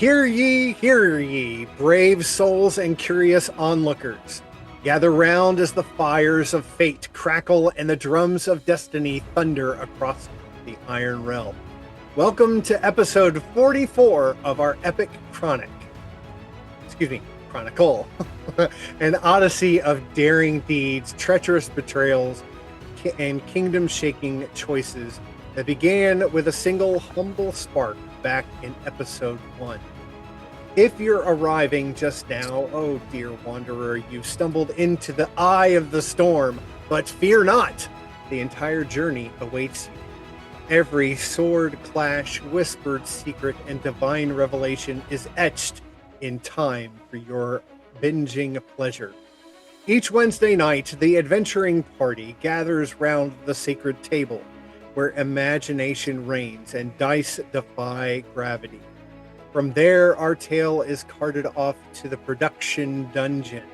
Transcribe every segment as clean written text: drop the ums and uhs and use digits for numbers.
Hear ye, brave souls and curious onlookers. Gather round as the fires of fate crackle and the drums of destiny thunder across the Iron Realm. Welcome to episode 44 of our epic chronicle. An odyssey of daring deeds, treacherous betrayals, and kingdom-shaking choices that began with a single humble spark back in episode 1. If you're arriving just now, oh dear wanderer, you've stumbled into the eye of the storm, but fear not, the entire journey awaits you. Every sword clash, whispered secret, and divine revelation is etched in time for your binging pleasure. Each Wednesday night, the adventuring party gathers round the sacred table, where imagination reigns and dice defy gravity. From there, our tale is carted off to the production dungeon,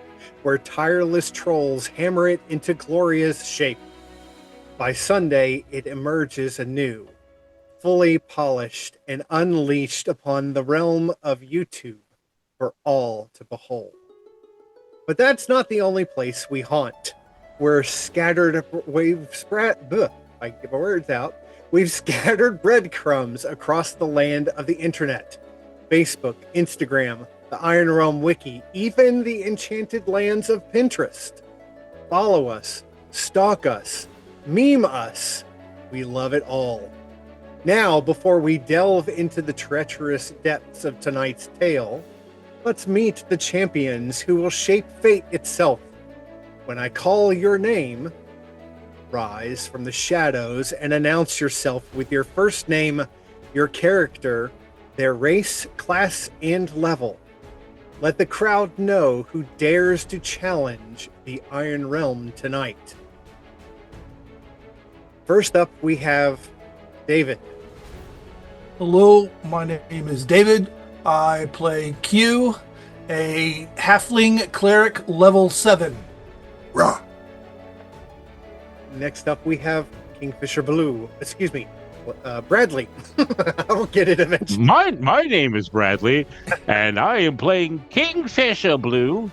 where tireless trolls hammer it into glorious shape. By Sunday, it emerges anew, fully polished and unleashed upon the realm of YouTube for all to behold. But that's not the only place we haunt. We've scattered breadcrumbs across the land of the internet. Facebook, Instagram, the Iron Realm Wiki, even the enchanted lands of Pinterest. Follow us, stalk us, meme us. We love it all. Now, before we delve into the treacherous depths of tonight's tale, let's meet the champions who will shape fate itself. When I call your name, rise from the shadows and announce yourself with your first name, your character, their race, class, and level. Let the crowd know who dares to challenge the Iron Realm tonight. First up, we have David. Hello, my name is David. I play Q, a halfling cleric level 7. Rah. Next up, we have Kingfisher Blue. Bradley. I'll get it eventually. My name is Bradley, and I am playing Kingfisher Blue,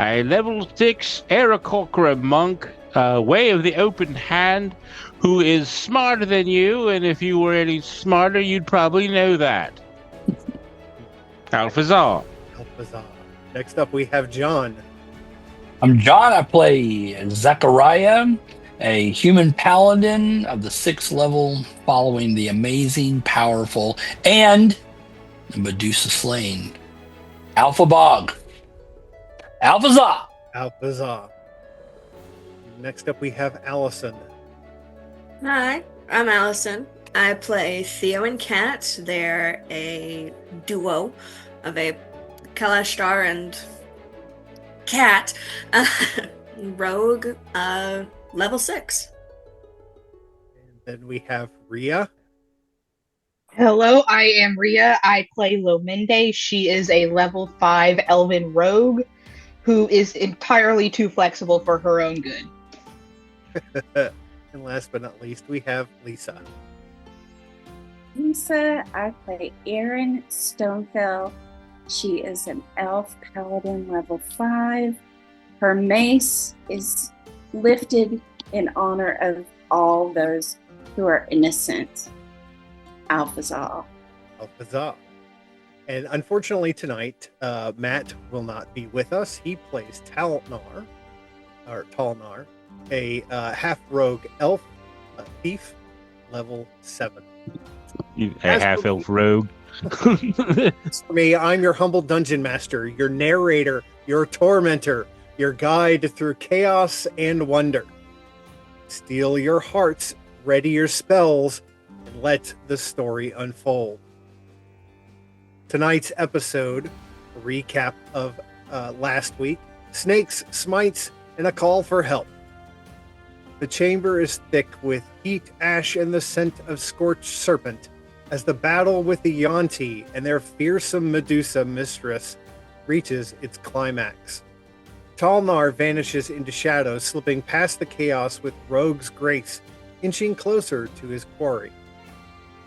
a level 6 Er'fro'ren monk, way of the open hand, who is smarter than you, and if you were any smarter, you'd probably know that. Alphazar. Next up, we have John. I'm John. I play Zachariah, a human paladin of the 6th level, following the amazing, powerful, and Medusa slain Alpha Bog. Alphazar. Next up, we have Allison. Hi, I'm Allison. I play Theo and Kat. They're a duo of a Kalashtar and Cat rogue level 6. And then we have Rhea. Hello, I am Rhea. I play Lominde. She is a level 5 elven rogue who is entirely too flexible for her own good. And last but not least, we have Lisa. Lisa, I play Erin Stonefell. She is an elf paladin level 5. Her mace is lifted in honor of all those who are innocent. Alphazar. And unfortunately tonight, Matt will not be with us. He plays Talnar, a half-rogue elf thief, level 7. A half-elf rogue. For me, I'm your humble dungeon master, your narrator, your tormentor, your guide through chaos and wonder. Steel your hearts, ready your spells, and let the story unfold. Tonight's episode, a recap of last week, snakes, smites, and a call for help. The chamber is thick with heat, ash, and the scent of scorched serpent as the battle with the Yuan-ti and their fearsome Medusa mistress reaches its climax. Talnar vanishes into shadows, slipping past the chaos with rogue's grace, inching closer to his quarry.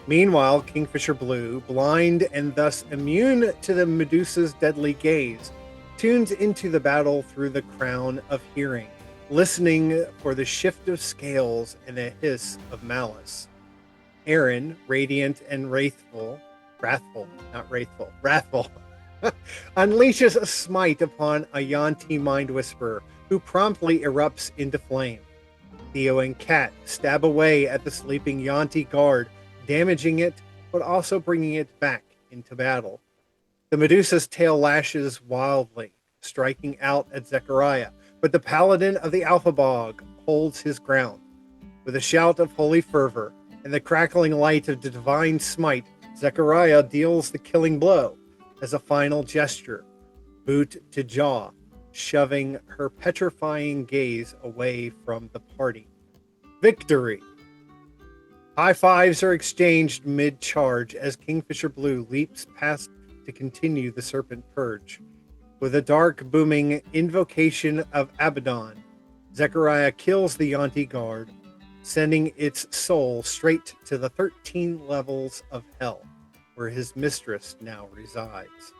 Meanwhile, Kingfisher Blue, blind and thus immune to the Medusa's deadly gaze, tunes into the battle through the crown of hearing, listening for the shift of scales and the hiss of malice. Aaron, radiant and wrathful, unleashes a smite upon a Yanti Mind Whisperer, who promptly erupts into flame. Theo and Kat stab away at the sleeping Yanti guard, damaging it, but also bringing it back into battle. The Medusa's tail lashes wildly, striking out at Zechariah, but the paladin of the Alpha Bog holds his ground. With a shout of holy fervor and the crackling light of the divine smite, Zechariah deals the killing blow as a final gesture, boot to jaw, shoving her petrifying gaze away from the party. Victory! High fives are exchanged mid-charge as Kingfisher Blue leaps past to continue the Serpent Purge. With a dark, booming invocation of Abaddon, Zechariah kills the Yanti guard, sending its soul straight to the 13 levels of hell, where his mistress now resides.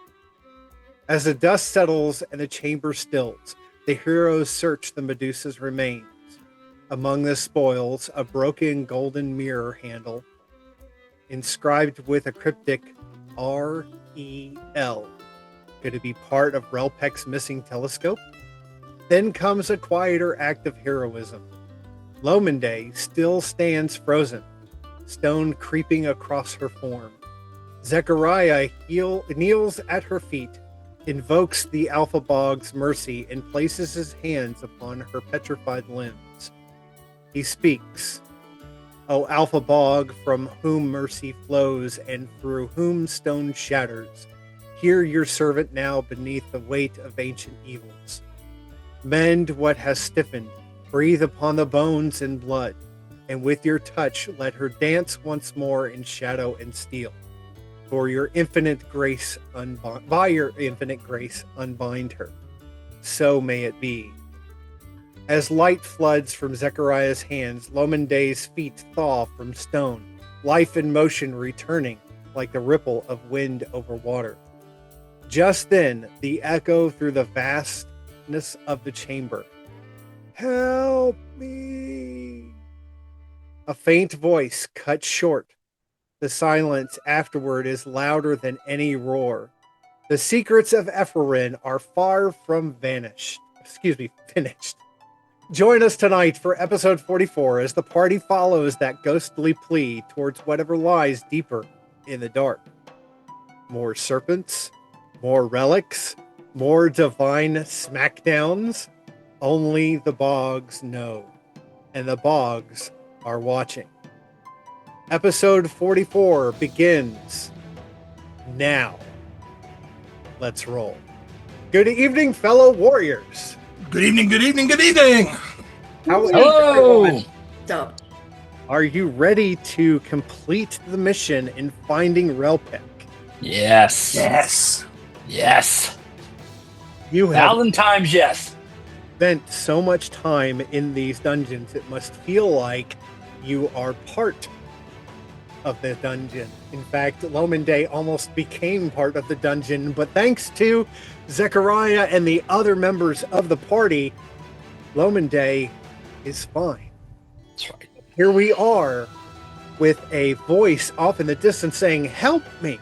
As the dust settles and the chamber stills, the heroes search the Medusa's remains. Among the spoils, a broken golden mirror handle, inscribed with a cryptic R-E-L. Could it be part of Relpek's missing telescope? Then comes a quieter act of heroism. Lominde still stands frozen, stone creeping across her form. Zechariah kneels at her feet, invokes the Alpha Bog's mercy, and places his hands upon her petrified limbs. He speaks, "O Alpha Bog, from whom mercy flows and through whom stone shatters, hear your servant now beneath the weight of ancient evils. Mend what has stiffened, breathe upon the bones and blood, and with your touch let her dance once more in shadow and steel. By your infinite grace unbind her. So may it be." As light floods from Zechariah's hands, Lominde's feet thaw from stone, life and motion returning like the ripple of wind over water. Just then, the echo through the vastness of the chamber. "Help me!" A faint voice cuts short. The silence afterward is louder than any roar. The secrets of Er'fro'ren are far from finished. Join us tonight for episode 44 as the party follows that ghostly plea towards whatever lies deeper in the dark. More serpents, more relics, more divine smackdowns. Only the bogs know, and the bogs are watching. Episode 44 begins now. Let's roll. Good evening, fellow warriors. Good evening, good evening, good evening. Hello! So, Are you ready to complete the mission in finding Relpek? Yes. Yes. Yes. You have 1,000 times yes. spent so much time in these dungeons, it must feel like you are part of the dungeon. In fact, Lominde almost became part of the dungeon, but thanks to Zechariah and the other members of the party, Lominde is fine. That's right. Here we are with a voice off in the distance saying, "Help me."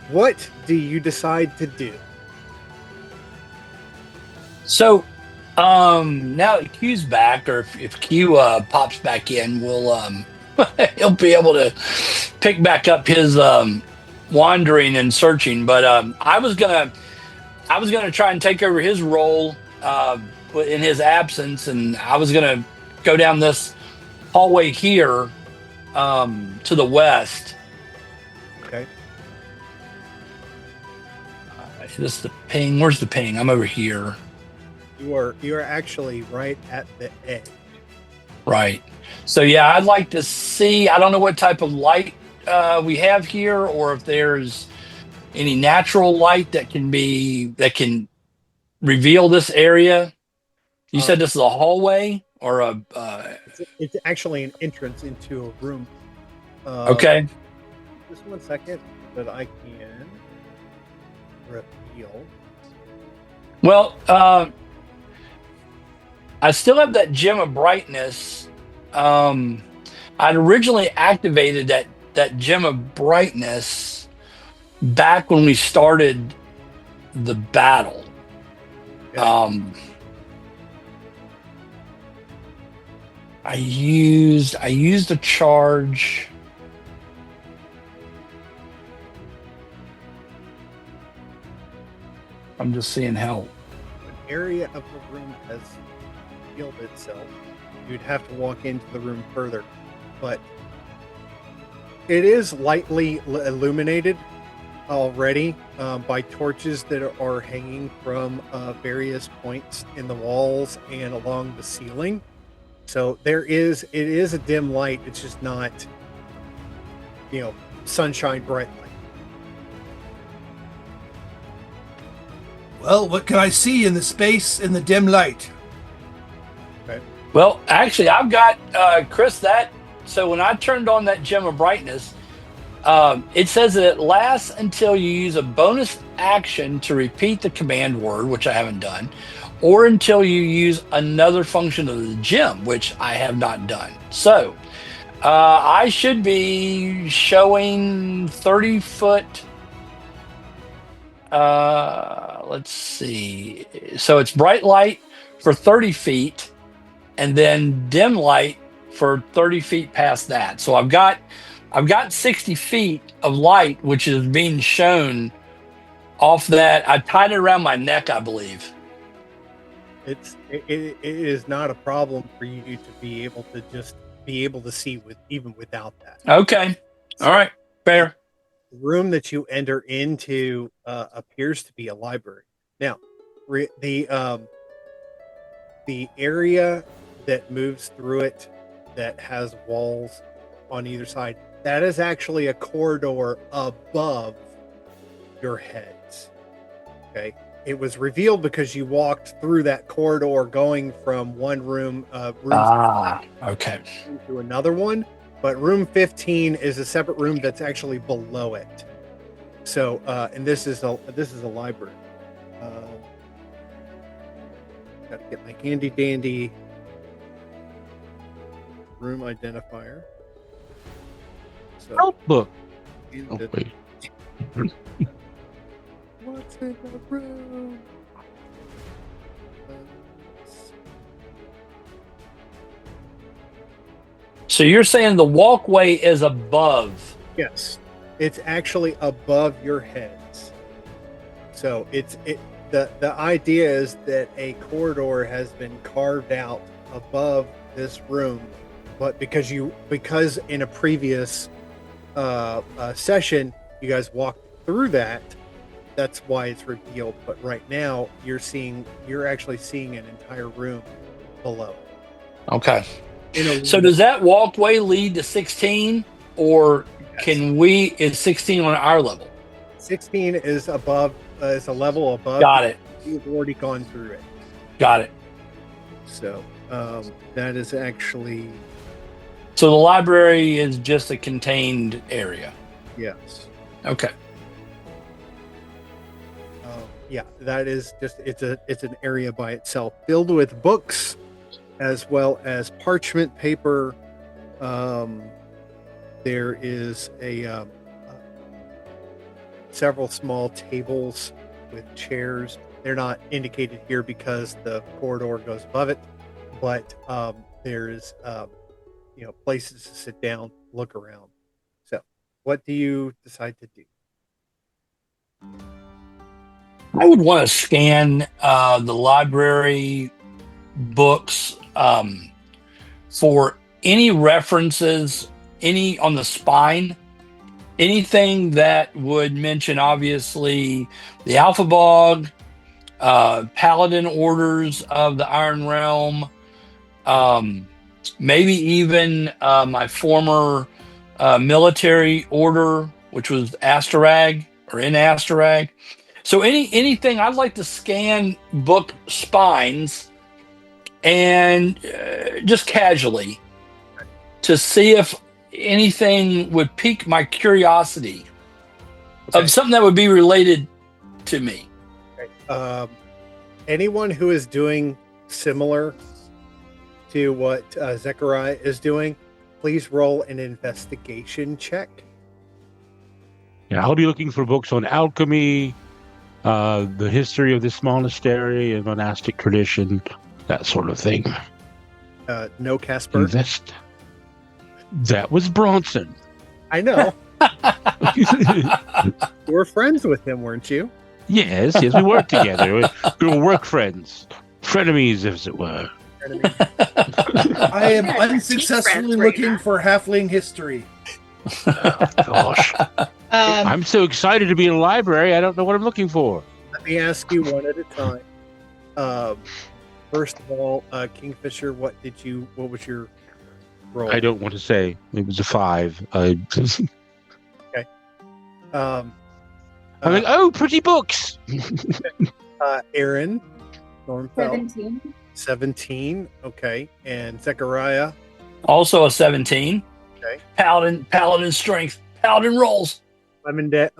What do you decide to do? So, now that Q's back, or if Q pops back in, we'll he'll be able to pick back up his wandering and searching. But I was gonna try and take over his role in his absence, and I was gonna go down this hallway here to the west. Okay. This is the ping. Where's the ping? I'm over here. You are actually right at the edge. Right. So yeah, I'd like to see. I don't know what type of light we have here, or if there's any natural light that can reveal this area. You said this is a hallway or a. It's actually an entrance into a room, Okay. Just 1 second that I can reveal. Well, I still have that gem of brightness. I'd originally activated that gem of brightness back when we started the battle. Okay. I used a charge. I'm just seeing how. An area of the room has revealed itself. You'd have to walk into the room further, but it is lightly illuminated already by torches that are hanging from various points in the walls and along the ceiling. So it is a dim light. It's just not, sunshine bright light. Well, what can I see in the space in the dim light? Well, actually, I've got Chris. So when I turned on that gem of brightness, it says that it lasts until you use a bonus action to repeat the command word, which I haven't done, or until you use another function of the gem, which I have not done. So I should be showing 30-foot. Let's see. So it's bright light for 30 feet, and then dim light for 30 feet past that. So I've got 60 feet of light, which is being shown off that. I tied it around my neck, I believe. It is not a problem for you to be able to see even without that. Okay. All right. Fair. The room that you enter into appears to be a library. Now, the area that moves through it that has walls on either side, that is actually a corridor above your heads. Okay. It was revealed because you walked through that corridor going from one room Okay. to another one, but room 15 is a separate room that's actually below it. So, and this is a library. Got to get my handy dandy room identifier. So, Notebook. in Oh, the- wait. What's in the room? So you're saying the walkway is above? Yes, it's actually above your heads. So the idea is that a corridor has been carved out above this room, but because in a previous session you guys walked through that, that's why it's revealed. But right now you're actually seeing an entire room below. Okay. In a So does that walkway lead to 16, or is 16 on our level? 16 is above, is a level above. Got it. You've already gone through it. Got it. So that is actually, So the library is just a contained area. yes. Okay. Yeah, that is just, it's an area by itself filled with books as well as parchment paper. There is several small tables with chairs. They're not indicated here because the corridor goes above it, but there's places to sit down, look around. So, what do you decide to do? I would want to scan the library books for any references, any on the spine, anything that would mention, obviously, the Alphabog, Paladin Orders of the Iron Realm, maybe even my former military order, which was Astarag or in Astarag. So anything, I'd like to scan book spines and just casually to see if anything would pique my curiosity Okay. of something that would be related to me. Okay. Anyone who is doing similar to what Zechariah is doing, please roll an investigation check. Yeah, I'll be looking for books on alchemy, the history of this monastery and monastic tradition, that sort of thing. No, Casper. Invest. That was Bronson. I know. You were friends with him, weren't you? Yes, we worked together. We were work friends. Frenemies, as it were. I am Yeah, unsuccessfully friends right looking now. for halfling history. Gosh. I'm so excited to be in a library, I don't know what I'm looking for. Let me ask you one at a time. First of all, Kingfisher, what was your roll? I don't want to say. It was a 5. Um, I'm like, oh, pretty books. Aaron, Stormfell, 17. 17. Okay, and Zechariah. Also a 17. Okay. Paladin strength. Paladin rolls. Lominde.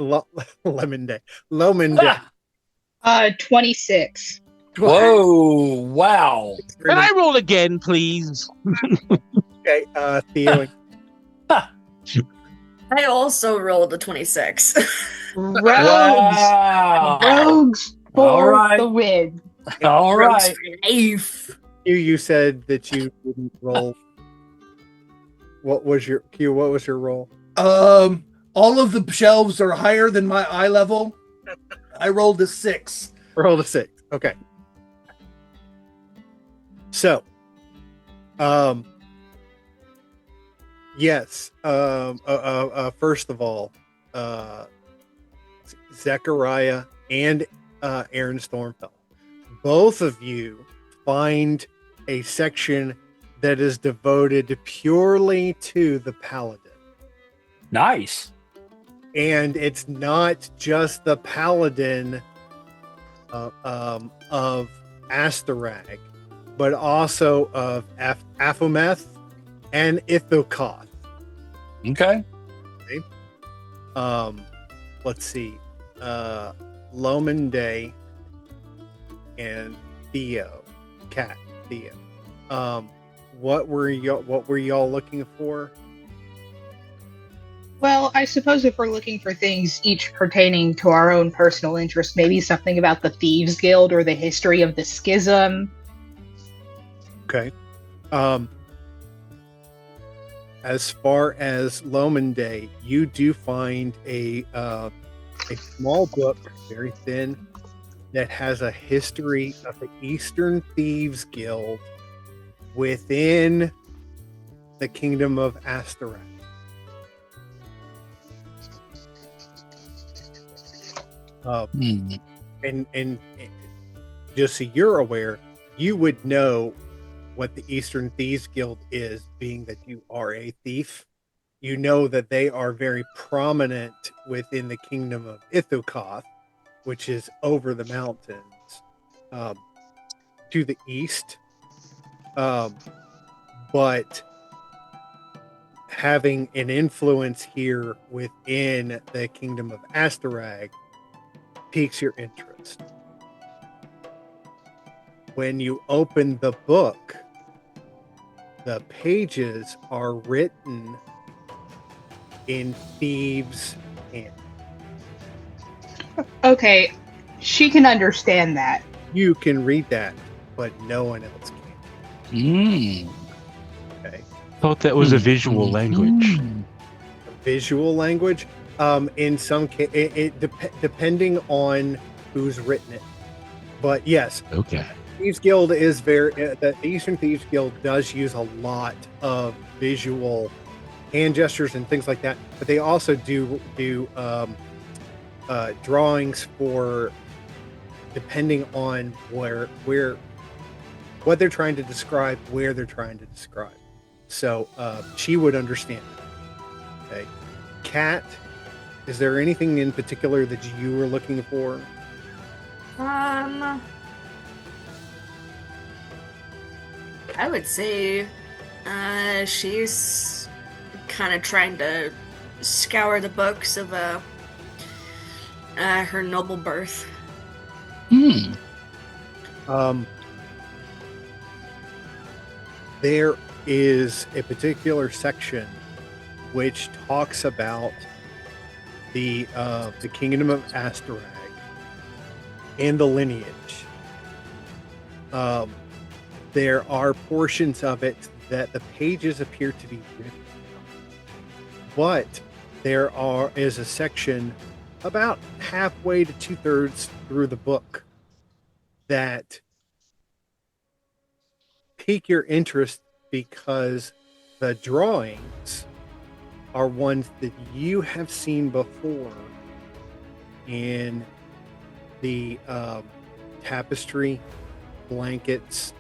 26. Whoa! Wow. Can I roll again, please? Okay, Theo. I also rolled a 26. Rogues! Wow. Rogues for All right. the win. All right. You said that you didn't roll. What was your roll? All of the shelves are higher than my eye level. I rolled a 6. Roll a 6. Okay. So, yes. First of all, Zechariah and Aaron Stormfell, both of you find a section that is devoted purely to the paladin. Nice. And it's not just the paladin of Astarag, but also of Aphometh and Ithokoth. Okay. Let's see. Lominde and Theo. What were y'all looking for? Well, I suppose if we're looking for things each pertaining to our own personal interest, maybe something about the Thieves Guild or the history of the schism. Okay. As far as Lominde, you do find a small book, very thin, that has a history of the Eastern Thieves Guild within the Kingdom of Astarak. And just so you're aware, you would know what the Eastern Thieves Guild is, being that you are a thief. You know that they are very prominent within the Kingdom of Ithokoth, which is over the mountains to the east. But having an influence here within the Kingdom of Astarag piques your interest. When you open the book, the pages are written in thieves' hand. Okay, she can understand that. You can read that, but no one else can. Okay. Thought that was a visual language. Visual language. In some case, depending on who's written it. But yes, Okay. Thieves Guild is very. The Eastern Thieves Guild does use a lot of visual hand gestures and things like that. But they also do drawings for, depending on what they're trying to describe, where they're trying to describe. So she would understand. Okay, Kat, is there anything in particular that you were looking for? I would say she's kind of trying to scour the books of her noble birth. There is a particular section which talks about the kingdom of Asterag and the lineage. There are portions of it that the pages appear to be written, but there is a section about halfway to 2/3 through the book that pique your interest because the drawings are ones that you have seen before in the tapestry, blankets,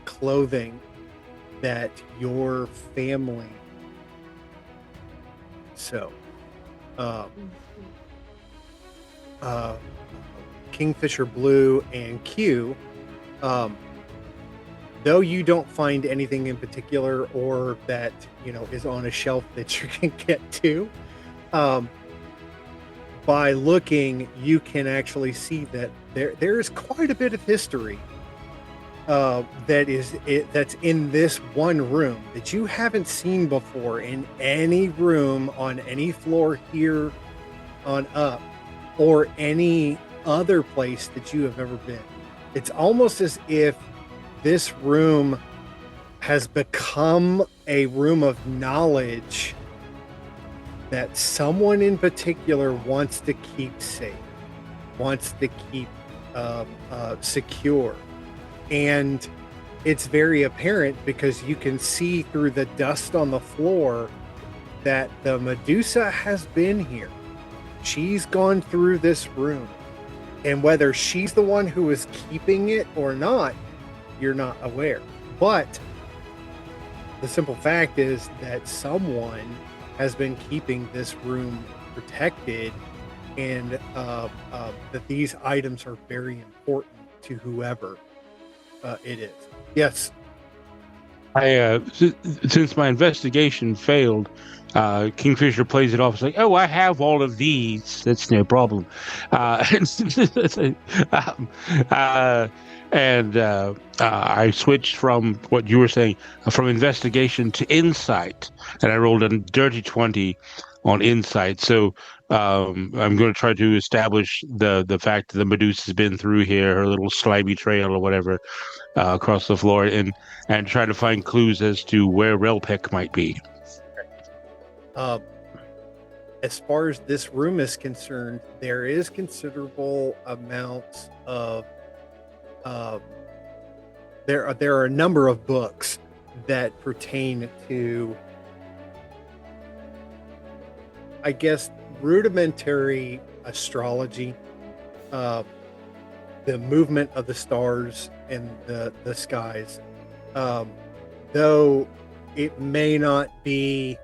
clothing that your family. So, Kingfisher Blue and Q, though you don't find anything in particular or that is on a shelf that you can get to, by looking, you can actually see that there is quite a bit of history that's in this one room that you haven't seen before in any room on any floor here on up or any other place that you have ever been. It's almost as if this room has become a room of knowledge that someone in particular wants to keep safe, wants to keep secure. And it's very apparent because you can see through the dust on the floor that the Medusa has been here. She's gone through this room. And whether she's the one who is keeping it or not, you're not aware. But the simple fact is that someone has been keeping this room protected, and that these items are very important to whoever it is. Yes. Since my investigation failed, Kingfisher plays it off. It's like, oh, I have all of these. That's no problem. I switched from what you were saying, from investigation to insight, and I rolled a dirty 20 on insight. So I'm going to try to establish the fact that the Medusa's been through here, her little slimy trail or whatever, across the floor, and try to find clues as to where Relpec might be. As far as this room is concerned, there is considerable amounts of there are a number of books that pertain to, I guess, rudimentary astrology, the movement of the stars and the skies, though it may not be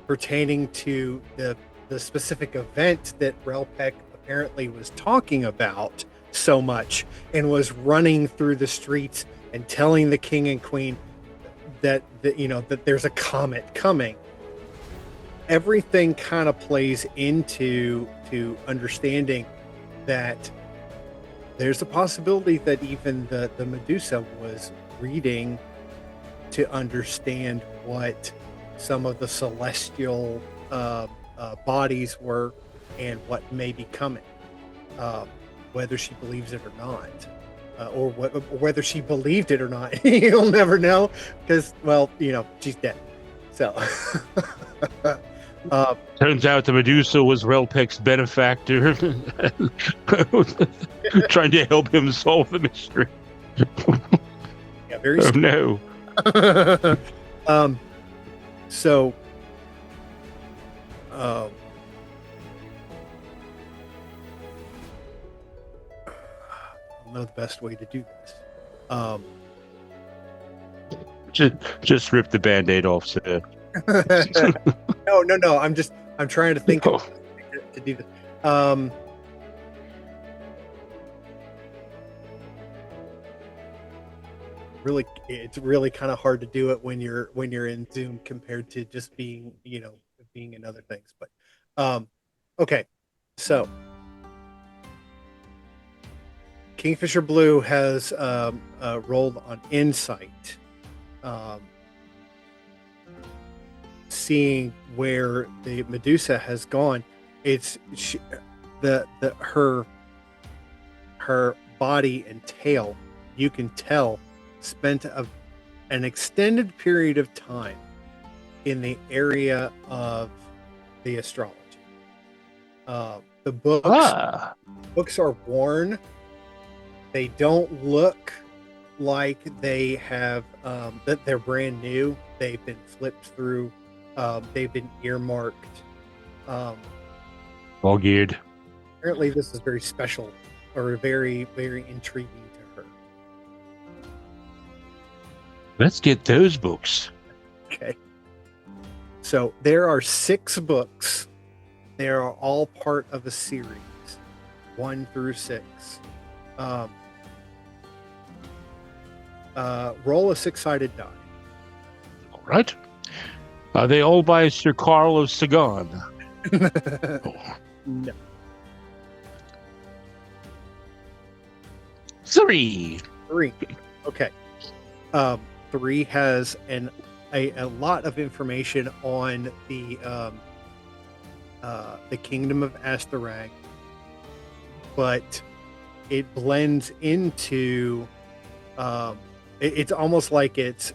pertaining to the specific event that Relpec apparently was talking about so much and was running through the streets and telling the king and queen that there's a comet coming. Everything kind of plays into understanding that there's a possibility that even the Medusa was reading to understand what some of the celestial bodies were and what may be coming, whether she believes it or not, or whether she believed it or not. You'll never know because, well, she's dead. So turns out the Medusa was Relpec's benefactor, trying to help him solve the mystery. Yeah, very. Oh no. So, I'll know the best way to do this. Just rip the Band-Aid off, sir. No. I'm trying to think of to do this. it's really kind of hard to do it when you're in Zoom compared to just being in other things. But okay, so Kingfisher Blue has rolled on insight, seeing where the Medusa has gone. It's her body and tail, you can tell, spent an extended period of time in the area of the astrology. The books are worn. They don't look like they have that they're brand new. They've been flipped through. They've been earmarked. All geared. Apparently, this is very special or very, very intriguing to her. Let's get those books. Okay. So there are 6 books. They are all part of a series, 1 through 6. Roll a 6-sided die. All right. Are they all by Sir Carl of Sagan? No. 3. 3. Okay. 3 has a lot of information on the kingdom of Astharag, but it blends into it's almost like it's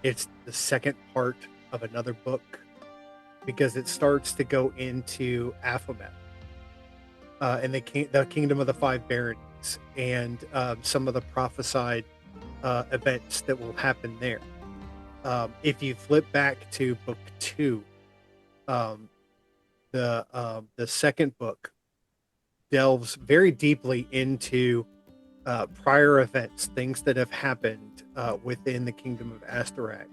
it's the second part of another book, because it starts to go into Aphomet and the kingdom of the 5 baronies, and some of the prophesied events that will happen there. If you flip back to book 2, the second book delves very deeply into prior events, things that have happened within the kingdom of Astharag,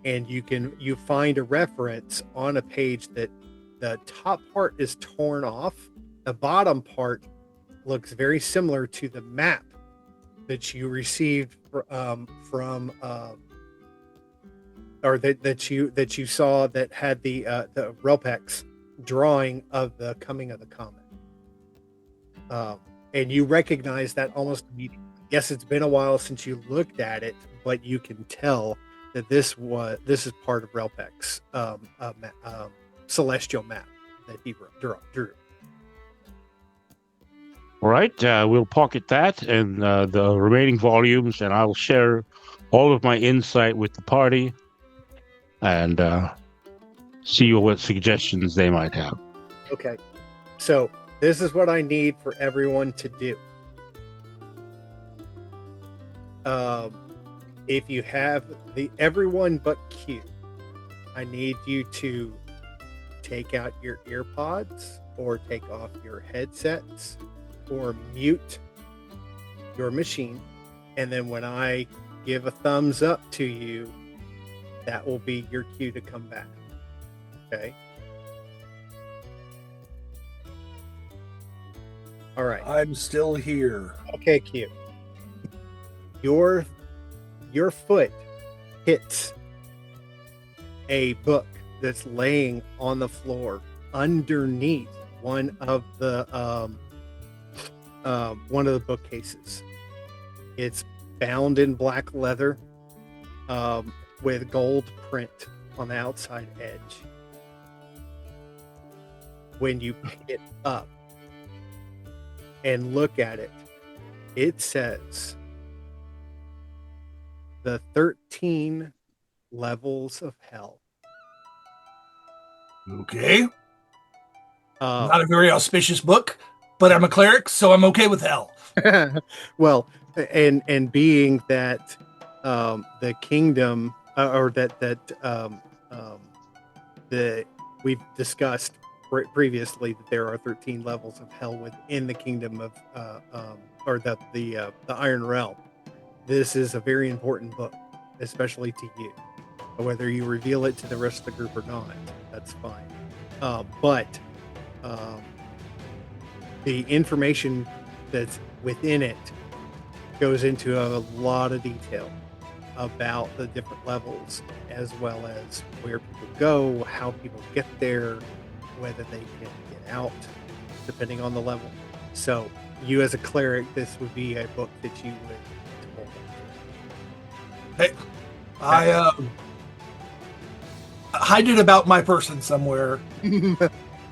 and you find a reference on a page that the top part is torn off. The bottom part looks very similar to the map that you received from or that you saw that had the Relpex drawing of the coming of the comet. And you recognize that almost immediately. Yes, it's been a while since you looked at it, but you can tell that this is part of Relpex celestial map that he drew. All right. We'll pocket that and the remaining volumes, and I'll share all of my insight with the party and see what suggestions they might have. Okay. So this is what I need for everyone to do. If you have everyone but Q, I need you to take out your earpods or take off your headsets or mute your machine. And then when I give a thumbs up to you, that will be your cue to come back. Okay. All right. I'm still here. Okay, Q. Your foot hits a book that's laying on the floor underneath one of the bookcases. It's bound in black leather with gold print on the outside edge. When you pick it up and look at it, it says the 13 levels of hell. Okay. Not a very auspicious book, but I'm a cleric, so I'm okay with hell. Well, and being that the kingdom or that we've discussed previously that there are 13 levels of hell within the kingdom of or the Iron Realm. This is a very important book, especially to you. Whether you reveal it to the rest of the group or not, that's fine. But the information that's within it goes into a lot of detail about the different levels, as well as where people go, how people get there, whether they can get out, depending on the level. So, you as a cleric, this would be a book that you would hold. Hey, I hide it about my person somewhere.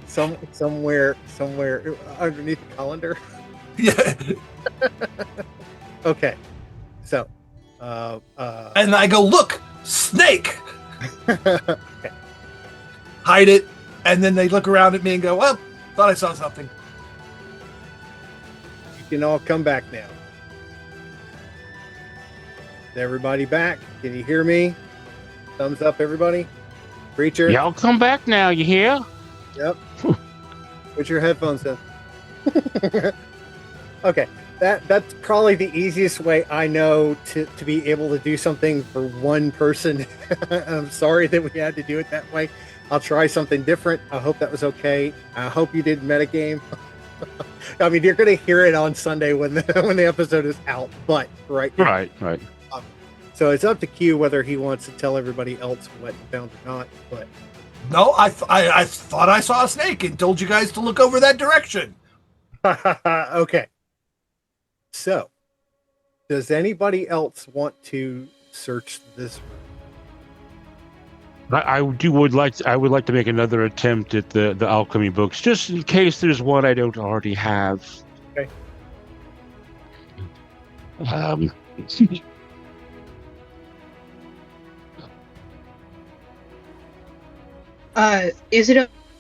somewhere underneath the colander. Yeah. Okay, so And I go, look, snake. okay. Hide it, and then they look around at me and go, well, thought I saw something. You can all come back now. Is everybody back? Can you hear me? Thumbs up, everybody. Preacher. Y'all come back now, you hear? Yep. Put your headphones in. Okay. That's probably the easiest way I know to be able to do something for one person. I'm sorry that we had to do it that way. I'll try something different. I hope that was okay. I hope you did metagame. I mean, you're going to hear it on Sunday when the episode is out, but right now. Right. So it's up to Q whether he wants to tell everybody else what he found or not. But No, I thought I saw a snake and told you guys to look over that direction. okay. So, does anybody else want to search this room? I would like to make another attempt at the alchemy books, just in case there's one I don't already have. Okay. Is it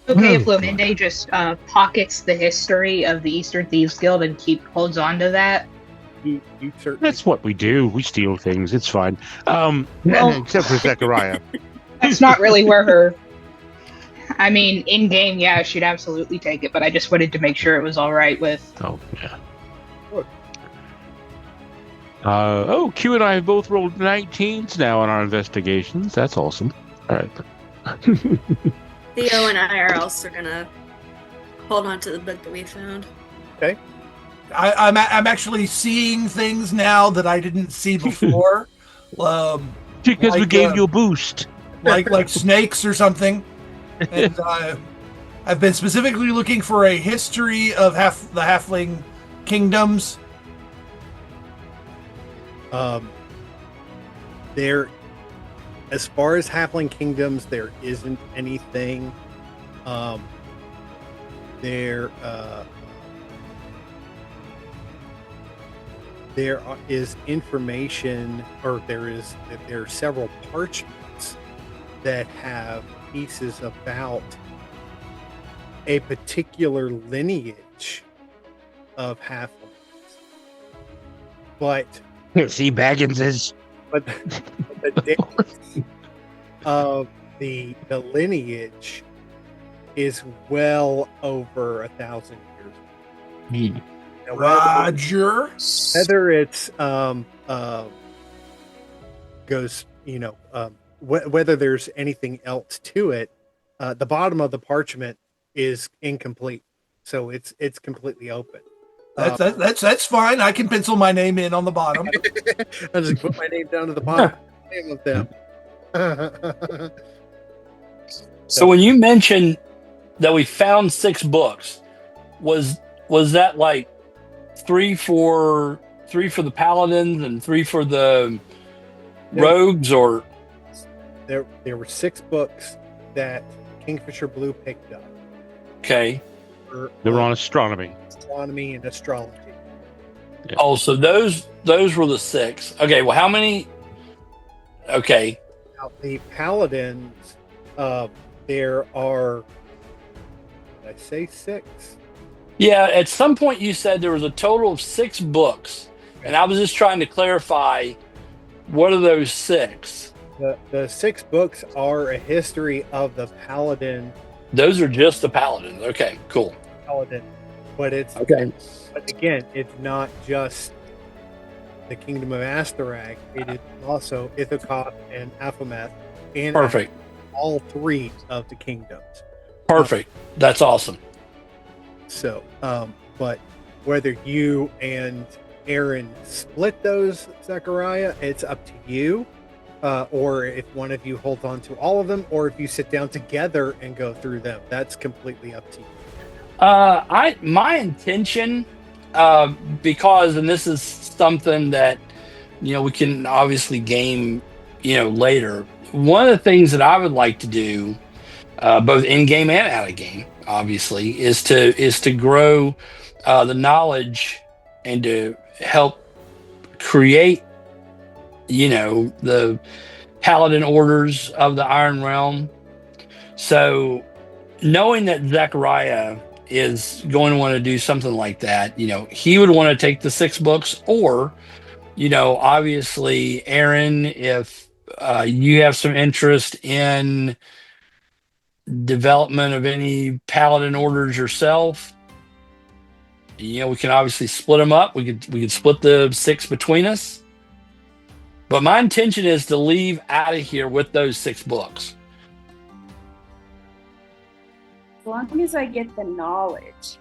okay if Lominde just pockets the history of the Eastern Thieves Guild and holds on to that? You certainly. That's what we do. We steal things. It's fine. Well- Except for Zechariah. That's not really where her. I mean, in game, yeah, she'd absolutely take it, but I just wanted to make sure it was all right with. Oh yeah. Look. Q and I have both rolled 19s now on our investigations. That's awesome. All right. Theo and I are also gonna hold on to the book that we found. I'm actually seeing things now that I didn't see before. Because we Like, gave you a boost. like snakes or something. And I've been specifically looking for a history of the halfling kingdoms. There, as far as halfling kingdoms, there isn't anything. There is information, or there are several parchments that have pieces about a particular lineage of halflings, but See, Baggins is. but the dates of the lineage is well over 1,000 years. Now, Roger. whether it's goes, whether there's anything else to it, the bottom of the parchment is incomplete, so it's completely open. That's fine. I can pencil my name in on the bottom. I just put my name down to the bottom. Name of them. So when you mentioned that we found 6 books, was that like 3 for the paladins and 3 for the rogues, or There were 6 books that Kingfisher Blue picked up. okay? They were on astronomy. Astronomy and astrology. Yeah. Oh, so those were the 6. Okay, well, how many? Okay, Now, the paladins, there are, did I say 6? yeah. At some point, you said there was a total of 6 books, and I was just trying to clarify what are those 6. The 6 books are a history of the paladin, Those are just the paladins. Okay, cool. but it's Okay. but again, it's not just the kingdom of Asterac. It is also Ithaca and Aphomath, and Perfect. all 3 of the kingdoms. Perfect. That's awesome. So, but whether you and Aaron split those, Zechariah, it's up to you. Or if one of you holds on to all of them, or if you sit down together and go through them, that's completely up to you. My intention, because, and this is something that, we can obviously game, later. One of the things that I would like to do, both in game and out of game, obviously, is to grow the knowledge and to help create, the paladin orders of the Iron Realm. So, knowing that Zechariah is going to want to do something like that, he would want to take the 6 books, or, obviously, Aaron, if you have some interest in development of any paladin orders yourself, we can obviously split them up. We could split the 6 between us. But my intention is to leave out of here with those 6 books. As long as I get the knowledge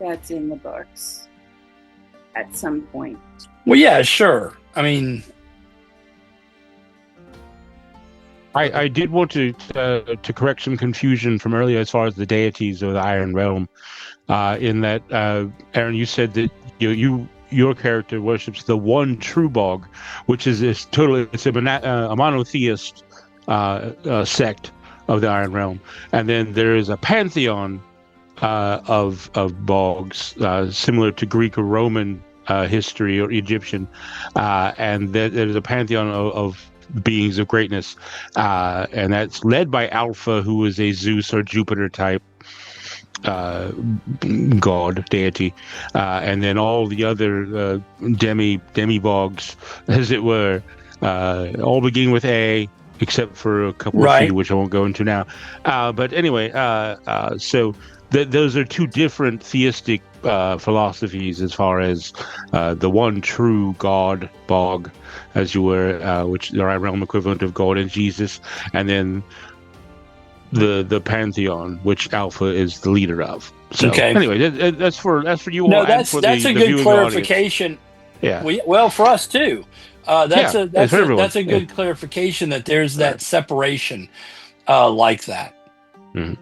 that's in the books at some point. Well, yeah, sure. I mean, I did want to correct some confusion from earlier as far as the deities of the Iron Realm. In that, Aaron, you said that your character worships the one true bog, which is a monotheist sect of the Iron Realm, and then there is a pantheon of bogs, similar to Greek or Roman history or Egyptian, and there's a pantheon of beings of greatness, and that's led by Alpha, who is a Zeus or Jupiter type god deity, and then all the other demi-bogs, as it were, all begin with A, except for a couple of few, which I won't go into now. But anyway, so those are 2 different theistic philosophies as far as the one true God, bog, as you were, which the Iron Realm equivalent of God and Jesus, and then the pantheon, which Alpha is the leader of. So, anyway, that's for you all. No, that's a good clarification. Audience. Yeah. Well, for us too. That's a good Yeah. clarification that there's that separation like that. Mm-hmm.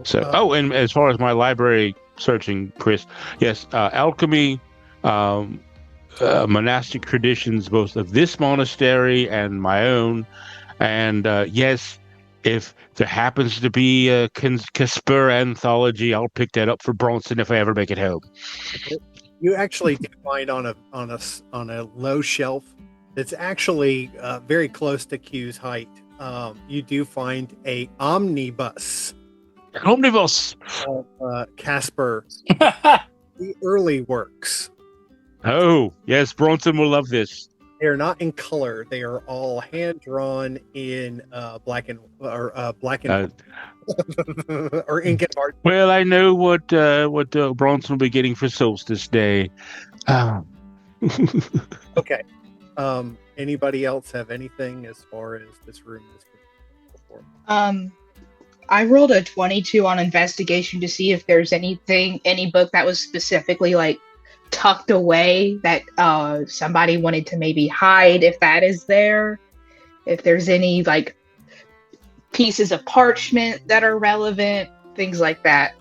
So, and as far as my library searching, Chris, yes, alchemy, monastic traditions, both of this monastery and my own, and yes, if there happens to be a Casper anthology, I'll pick that up for Bronson if I ever make it home. you actually do find on a low shelf that's actually very close to Q's height. You do find a omnibus. Omnibus. Casper, the early works. Oh yes, Bronson will love this. They're not in color. They are all hand drawn in black and or ink and art. Well, I know what Bronson will be getting for Solstice Day. Okay. Anybody else have anything as far as this room is before? I rolled a 22 on investigation to see if there's any book that was specifically like tucked away that somebody wanted to maybe hide, if that is there. If there's any like pieces of parchment that are relevant, things like that.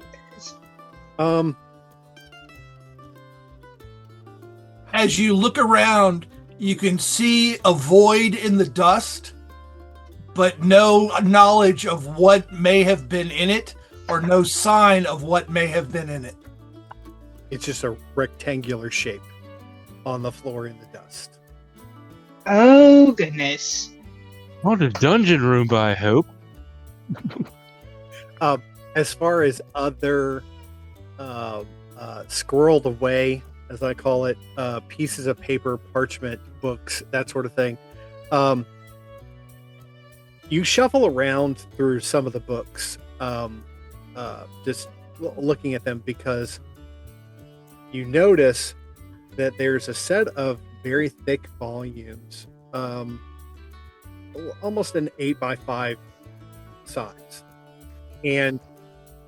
As you look around, you can see a void in the dust, but no knowledge of what may have been in it, or no sign of what may have been in it. It's just a rectangular shape on the floor in the dust. Oh, goodness. Not a dungeon room, I hope. As far as other squirreled away, as I call it, pieces of paper, parchment, books, that sort of thing, you shuffle around through some of the books, just looking at them, because you notice that there's a set of very thick volumes, almost an 8x5 size, and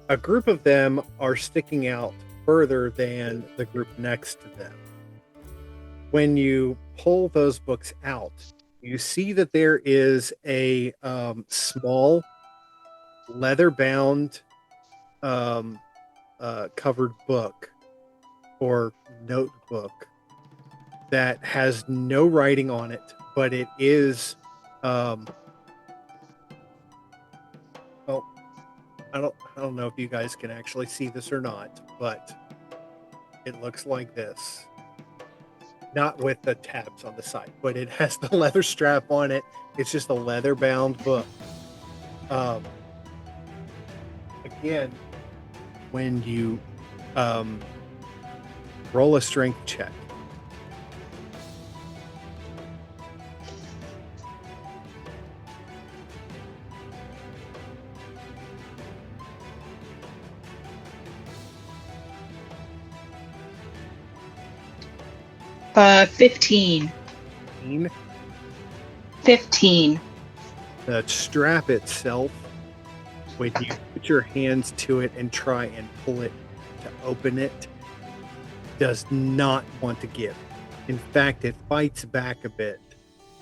a group of them are sticking out further than the group next to them. when you pull those books out, you see that there is a small leather-bound covered book or notebook that has no writing on it, but it is well, I don't know if you guys can actually see this or not, but it looks like this. Not with the tabs on the side, but it has the leather strap on it. It's just a leather-bound book. Again, when you roll a strength check, Uh, 15. 15. the strap itself, when you put your hands to it and try and pull it to open it, does not want to give. In fact, it fights back a bit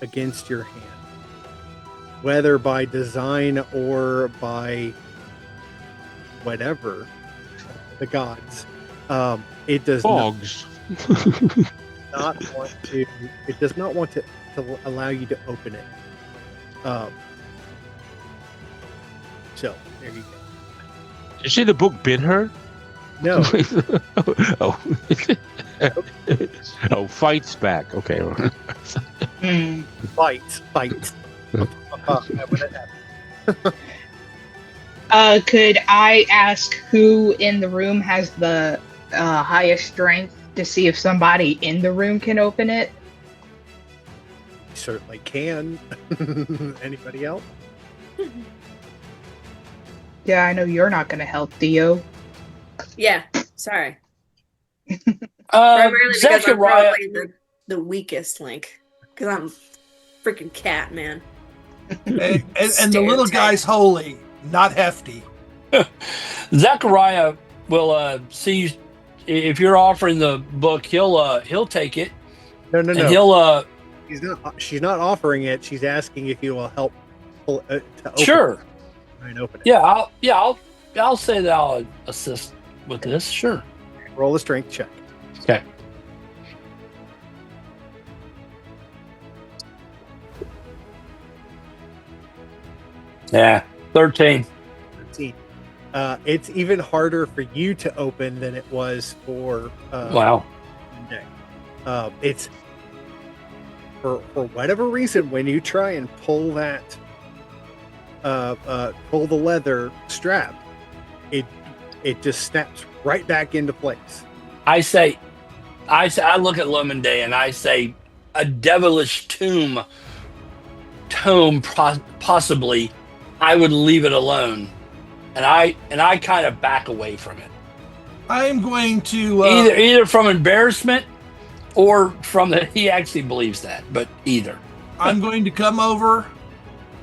against your hand, whether by design or by whatever, the gods. It does Fogs. not want to. It does not want to allow you to open it. So there you go. Did you say the book bit her? No, Oh. Oh, fights back. Okay. Hmm. fights. Could I ask who in the room has the highest strength to see if somebody in the room can open it? Certainly can. Anybody else? Yeah, I know you're not going to help, Theo. Yeah, sorry. Primarily because I'm Zechariah, probably the weakest link. Because I'm freaking cat, man. And the little Stereotype. guy's holy, not hefty. Zechariah will see if you're offering the book. He'll take it, No. and he'll She's not offering it. She's asking if you will help pull to open sure. it. Try and open it. I'll say that I'll assist with this. Sure. Roll a strength check. Okay. Yeah, 13. 13. It's even harder for you to open than it was for Wow. Monday. It's for whatever reason, when you try and pull that pull the leather strap, it just snaps right back into place. I look at Lomonday and I say, a devilish tome possibly. I would leave it alone, and I kind of back away from it. I am going to Either from embarrassment or from that he actually believes that, but either. I'm going to come over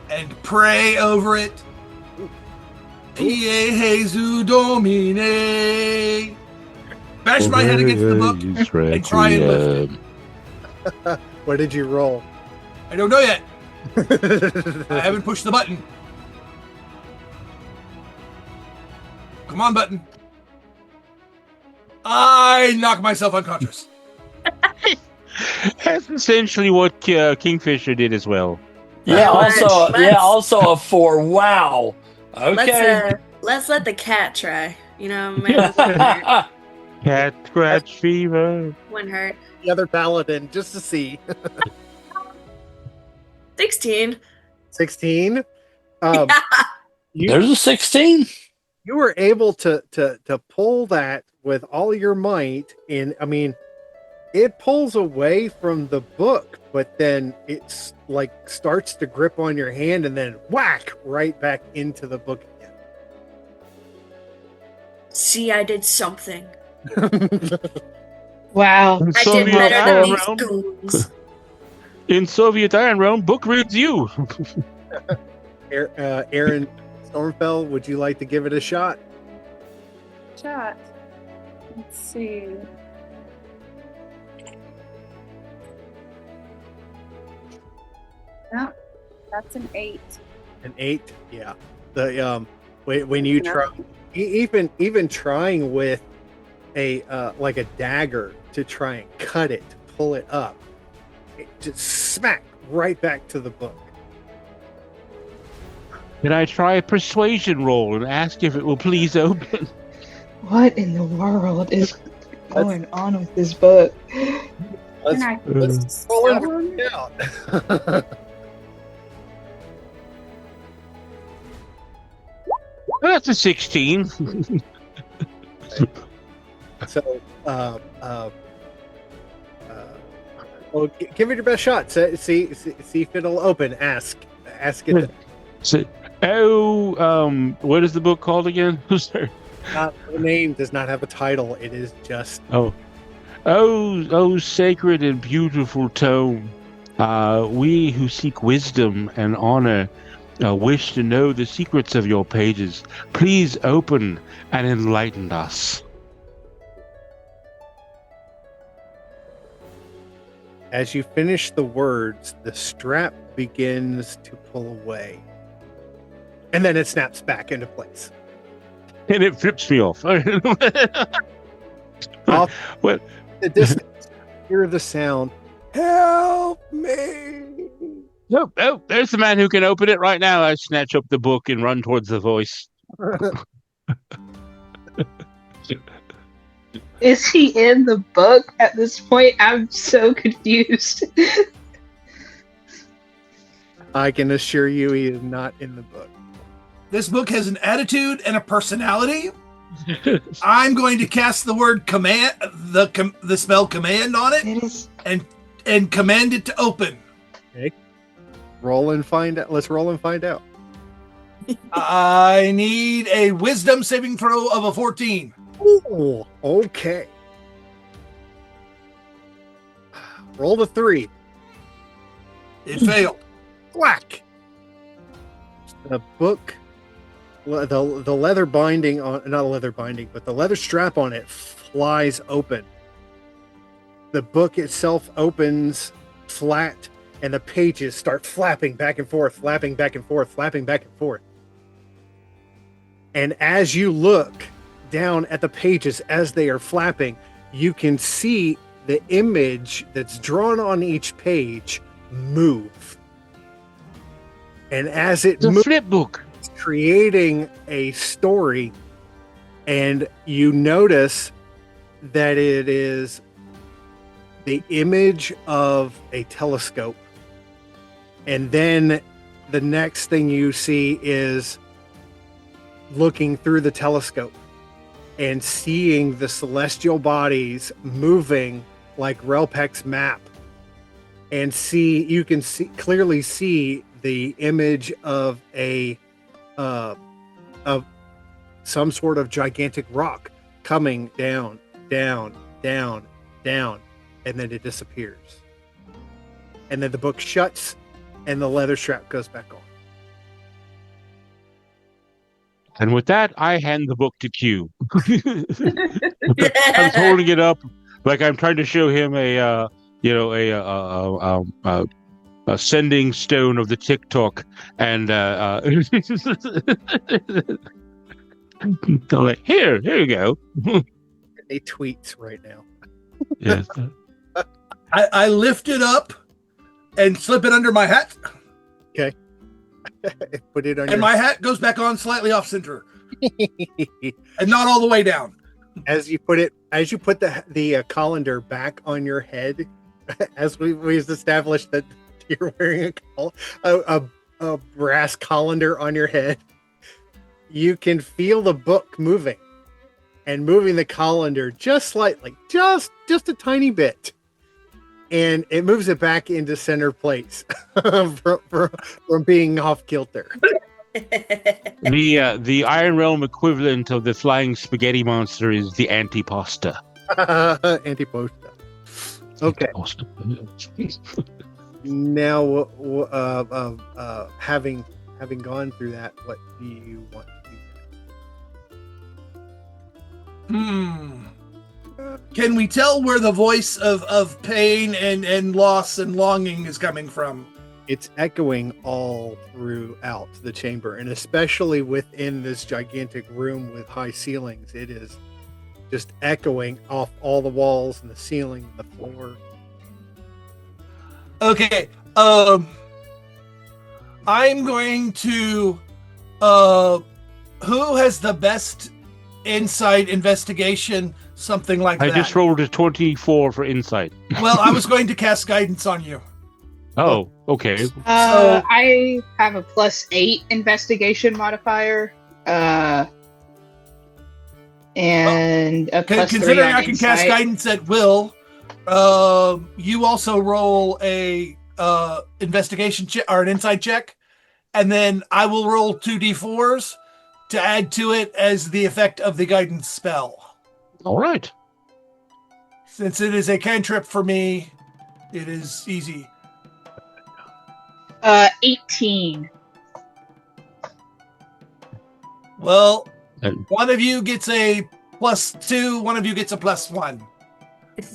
and pray over it. Tie Jesu Domine. Bash my head against the book and try and lift it. What did you roll? I don't know yet. I haven't pushed the button. Come on, button. I knock myself unconscious. That's essentially what Kingfisher did as well. Yeah. Let's- Also a 4. Wow. Okay. Let's let the cat try. You know, maybe it wouldn't hurt. Cat scratch fever. Wouldn't hurt. The other paladin, just to see. 16. 16. There's a 16. You were able to pull that with all your might, and I mean, it pulls away from the book, but then it's like starts to grip on your hand and then whack right back into the book See, I did something. again. Wow. I did better than these goons. In Soviet Iron Realm, book reads you. Aaron Stormfell, would you like to give it a shot? Shot. Let's see. No, that's an 8. An 8, yeah. The when you try, even trying with a like a dagger to try and cut it, pull it up, it just smack right back to the book. Can I try a persuasion roll and ask if it will please open? What in the world is going on with this book? Let's, Can I let's roll it sell and them? find out. That's a 16. So, well, give it your best shot. See if it'll open. Ask it. So, what is the book called again? The name does not have a title. It is just Oh, sacred and beautiful tome. We who seek wisdom and honor wish to know the secrets of your pages. Please open and enlighten us. as you finish the words, the strap begins to pull away, and then it snaps back into place. And it flips me off. Off What? the distance, hear the sound. Help me! Oh, there's the man who can open it right now. I snatch up the book and run towards the voice. Is he in the book at this point? I'm so confused. I can assure you, he is not in the book. This book has an attitude and a personality. I'm going to cast the word command, the spell command on it, It is. and command it to open. Roll and find out. Let's roll and find out. I need a wisdom saving throw of a 14. Ooh, okay. Roll the 3. It failed. Whack. The book, the leather binding on, not a leather binding, but the leather strap on it flies open. The book itself opens flat, and the pages start flapping back and forth, flapping back and forth, flapping back and forth. And as you look down at the pages as they are flapping, you can see the image that's drawn on each page move. And as it The moves, flip book. it's creating a story, and you notice that it is the image of a telescope. And then the next thing you see is looking through the telescope and seeing the celestial bodies moving like Relpek's map, and you can clearly see the image of of some sort of gigantic rock coming down, down, down, down, and then it disappears. And then the book shuts and the leather strap goes back on. And with that, I hand the book to Q. I'm holding it up like I'm trying to show him a sending stone of the TikTok, and I'm like, here you go. They tweets right now. Yes. I lift it up and slip it under my hat, Put it on and your my hat goes back on slightly off center and not all the way down. as you put the colander back on your head, as we've established that you're wearing a brass colander on your head, you can feel the book moving the colander just slightly, just a tiny bit, and it moves it back into center place from being off kilter. The Iron Realm equivalent of the flying spaghetti monster is the antipasta. Antiposta. Okay. Antipasta. Now, having gone through that, what do you want to do? Can we tell where the voice of pain and loss and longing is coming from? it's echoing all throughout the chamber, and especially within this gigantic room with high ceilings. It is just echoing off all the walls and the ceiling, and the floor. Okay. I'm going to. Who has the best insight investigation? Something like that. I just rolled a 24 for insight. Well, I was going to cast guidance on you. Oh, okay. I have a +8 investigation modifier. And a +3 Considering on I can cast insight. guidance at will, you also roll a investigation check or an insight check, and then I will roll 2d4s to add to it as the effect of the guidance spell. All right. Since it is a cantrip for me, it is easy. 18. Well, And- one of you gets a +2, one of you gets a +1.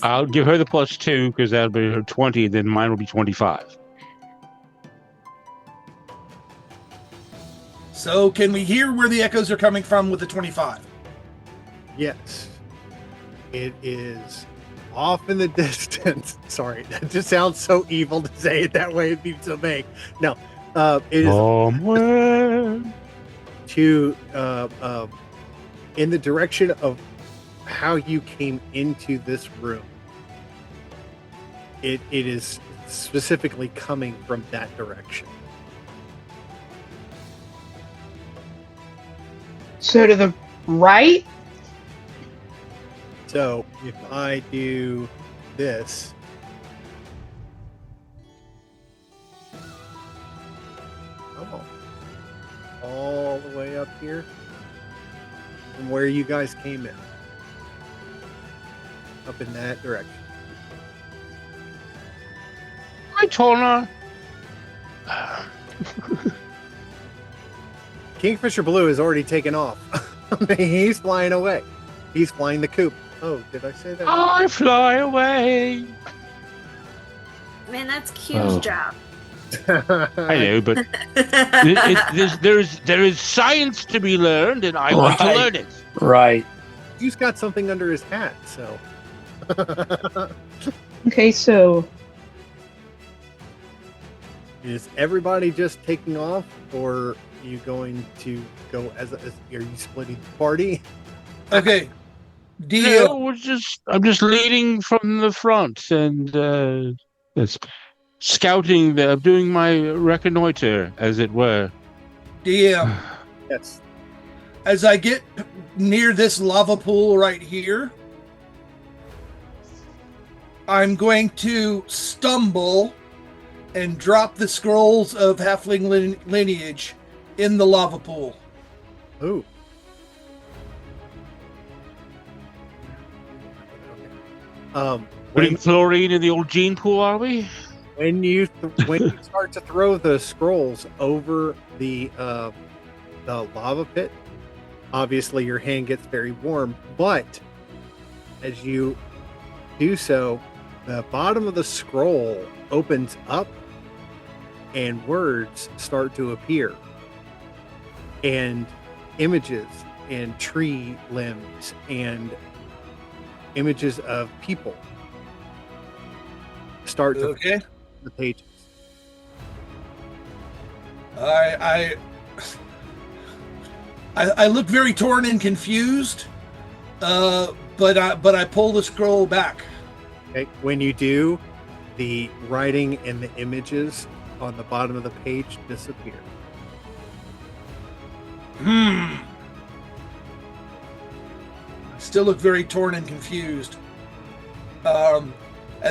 I'll give her the +2 because that'll be her 20. Then mine will be 25. So can we hear where the echoes are coming from with the 25? Yes. It is off in the distance. Sorry, that just sounds so evil to say it that way. It'd be so vague. No, it is Somewhere. to in the direction of how you came into this room. It is specifically coming from that direction. So to the right? So if I do this, come on, all the way up here from where you guys came in, up in that direction. Hi, Tona. Kingfisher Blue has already taken off. He's flying away. He's flying the coop. Oh, did I say that? I fly away. Man, that's Q's Oh. job. I know, but there is science to be learned, and I want to Right. learn it. Right. He's got something under his hat, so. Okay, so Is everybody just taking off, or are you going to go as are you splitting the party? Okay. Deal. No, I'm just leading from the front and it's scouting. Doing my reconnoiter, as it were. DM. Yes. As I get near this lava pool right here, I'm going to stumble and drop the scrolls of halfling lineage in the lava pool. Ooh. Putting chlorine in the old gene pool, are we? When you start to throw the scrolls over the lava pit, obviously your hand gets very warm. But as you do so, the bottom of the scroll opens up, and words start to appear, and images and tree limbs and images of people start to Okay. the pages. I look very torn and confused, but I pull the scroll back. Okay. When you do, the writing and the images on the bottom of the page disappear. I still look very torn and confused. And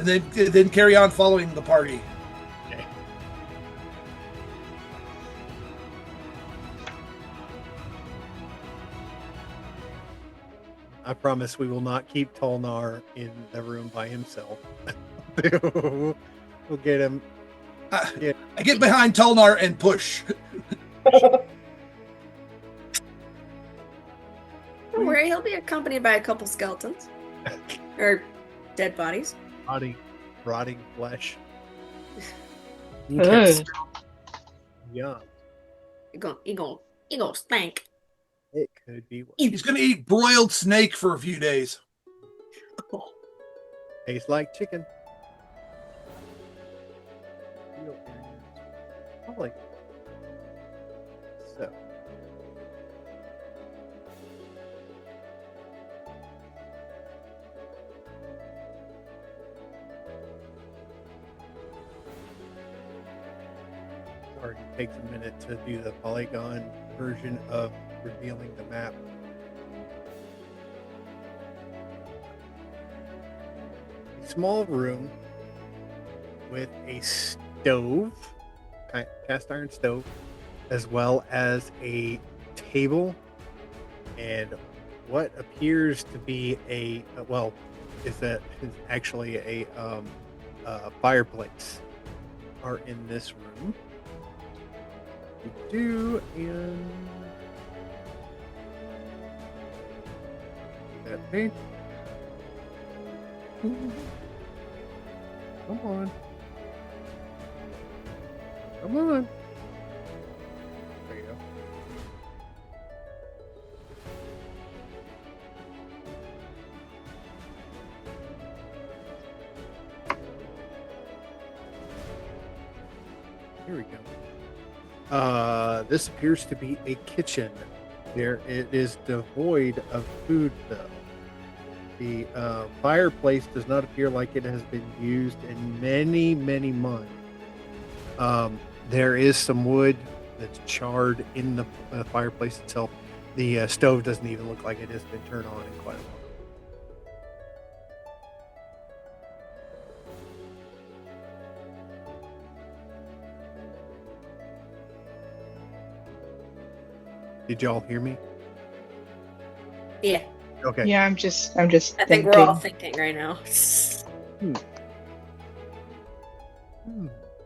then carry on following the party. Okay. I promise we will not keep Tolnar in the room by himself. We'll get him. I get behind Tolnar and push. Don't worry, he'll be accompanied by a couple skeletons. Or dead bodies. Rotting flesh. Ugh. Yum. You gonna stank. It could be worse. He's going to eat broiled snake for a few days. Oh, Tastes like chicken. Probably. So. Sorry, it takes a minute to do the polygon version of revealing the map. A small room with a stove, cast iron stove, as well as a table and what appears to be is actually a fireplace are in this room. We do, and that page. Come on. Come on. There you go. Here we go. This appears to be a kitchen. It is devoid of food, though. The fireplace does not appear like it has been used in many, many months. There is some wood that's charred in the fireplace itself. The stove doesn't even look like it has been turned on in quite a while. Did y'all hear me? yeah. Okay. Yeah, I'm just I think thinking. we're all thinking right now. Hmm.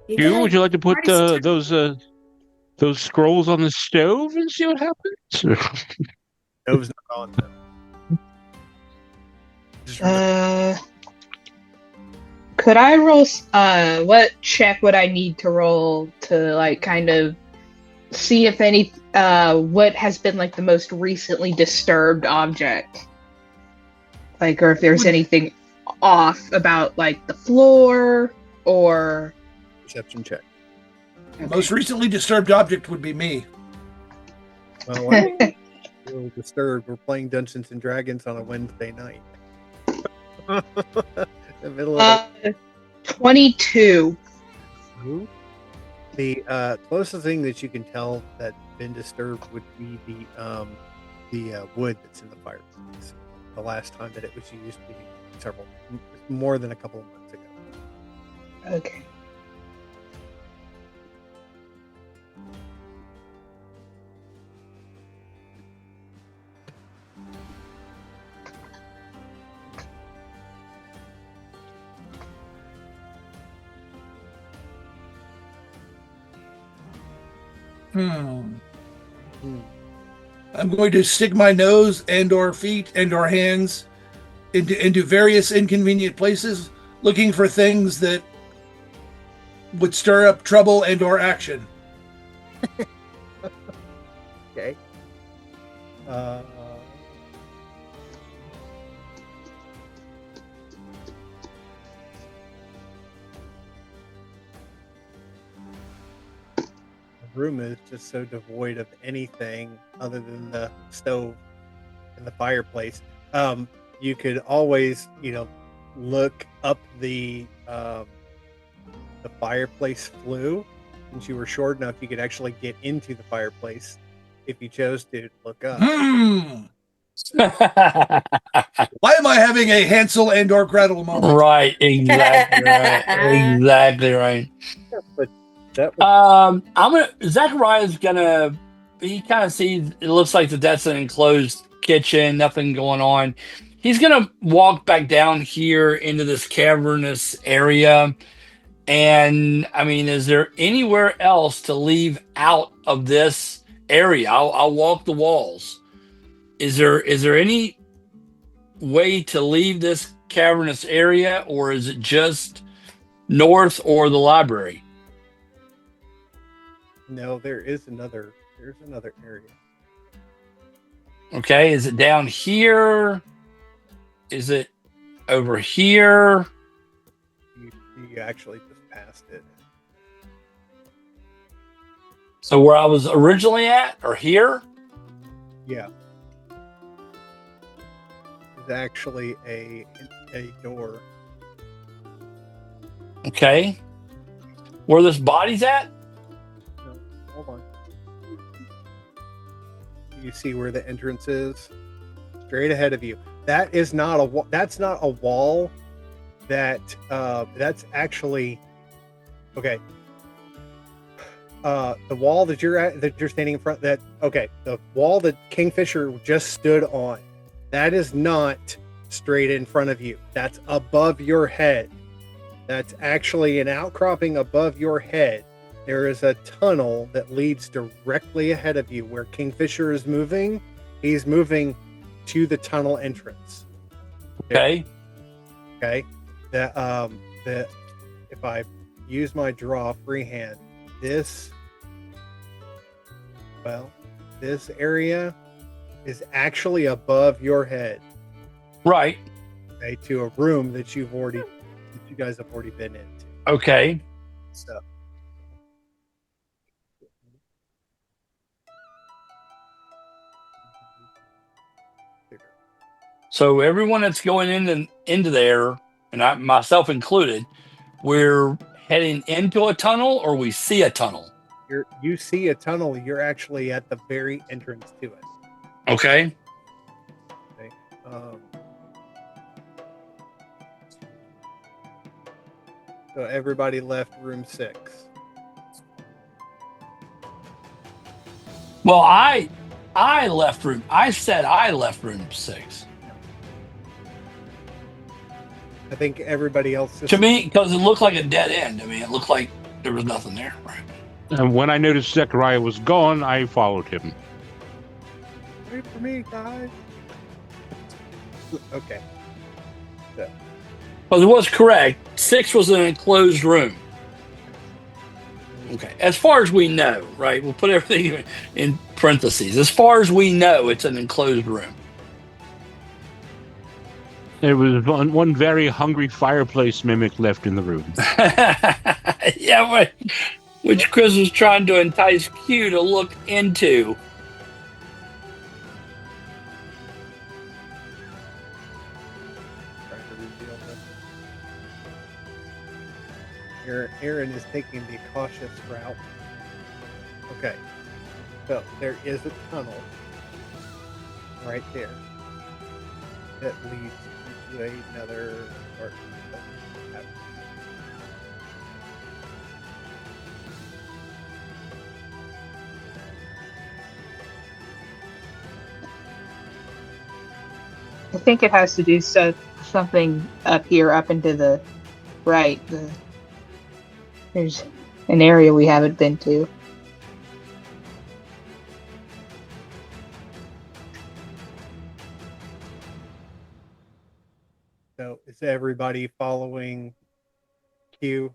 Hugh, would you like to put Party those scrolls on the stove and see what happens? Stove's not on though. Just remember- Could I roll? What check would I need to roll to like kind of see if any what has been like the most recently disturbed object, like, or if there's anything off about like the floor or Perception check. Most recently disturbed object would be me. Well, I'm a little disturbed. We're playing Dungeons and Dragons on a Wednesday night. The middle of 22. the closest thing that you can tell that's been disturbed would be the wood that's in the fireplace. The last time that it was used to be more than a couple of months ago. Okay. I'm going to stick my nose and or feet and or hands into various inconvenient places, looking for things that would stir up trouble and or action. Okay. The room is just so devoid of anything other than the stove and the fireplace. You could always, look up the fireplace flue. Since you were short enough, you could actually get into the fireplace if you chose to look up. Why am I having a Hansel and or Gretel moment? Right, exactly right. Exactly right. But that was Zachariah's gonna, he kind of sees, it looks like that's an enclosed kitchen, nothing going on. He's gonna walk back down here into this cavernous area. And I mean, is there anywhere else to leave out of this area? I'll walk the walls. Is there any way to leave this cavernous area, or is it just north or the library? No, there's another area. Okay, is it down here? Is it over here? You actually just passed it. So where I was originally at, or here? Yeah. There's actually a door. Okay. Where this body's at? No, hold on. You see where the entrance is? Straight ahead of you. That is not that's not a wall. That's actually okay. The wall that you're standing in front, the wall that Kingfisher just stood on, that is not straight in front of you. That's above your head. That's actually an outcropping above your head. There is a tunnel that leads directly ahead of you where Kingfisher is moving. He's moving to the tunnel entrance. Okay. Okay. That if I use my draw freehand, this area is actually above your head. Right. Okay, to a room that you guys have already been into. Okay. So So everyone that's going into there, and I myself included, we're heading into a tunnel, or we see a tunnel. you see a tunnel. You're actually at the very entrance to it. Okay. Okay. So everybody left room 6. Well, I left room. I said I left room 6. I think everybody else To me, because it looked like a dead end. I mean, it looked like there was nothing there. Right. And when I noticed Zechariah was gone, I followed him. Wait for me, guys. Okay. So, Well, it was correct. 6 was an enclosed room. Okay. As far as we know, right? We'll put everything in parentheses. As far as we know, it's an enclosed room. There was one very hungry fireplace mimic left in the room. Yeah, which Chris was trying to entice Q to look into. trying to reveal this. Aaron is taking the cautious route. Okay. So there is a tunnel right there that leads to another part of the cavern. I think it has to do something up here, up into the right. There's an area we haven't been to. So is everybody following Q?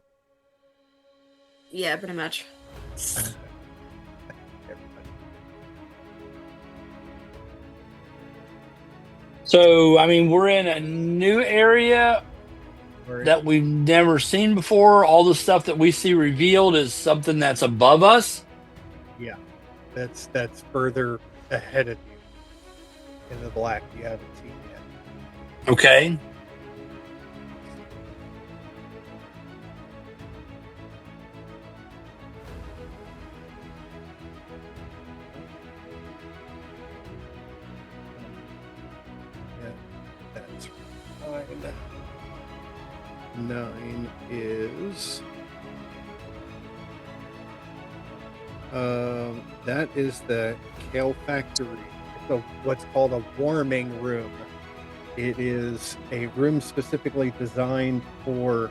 Yeah, pretty much. Everybody. So, I mean, we're in a new area that we've never seen before. All the stuff that we see revealed is something that's above us. Yeah, that's further ahead of you in the black you haven't seen yet. Okay. Yeah, that's fine. 9 is that is the Kale Factory. It's what's called a warming room. It is a room specifically designed for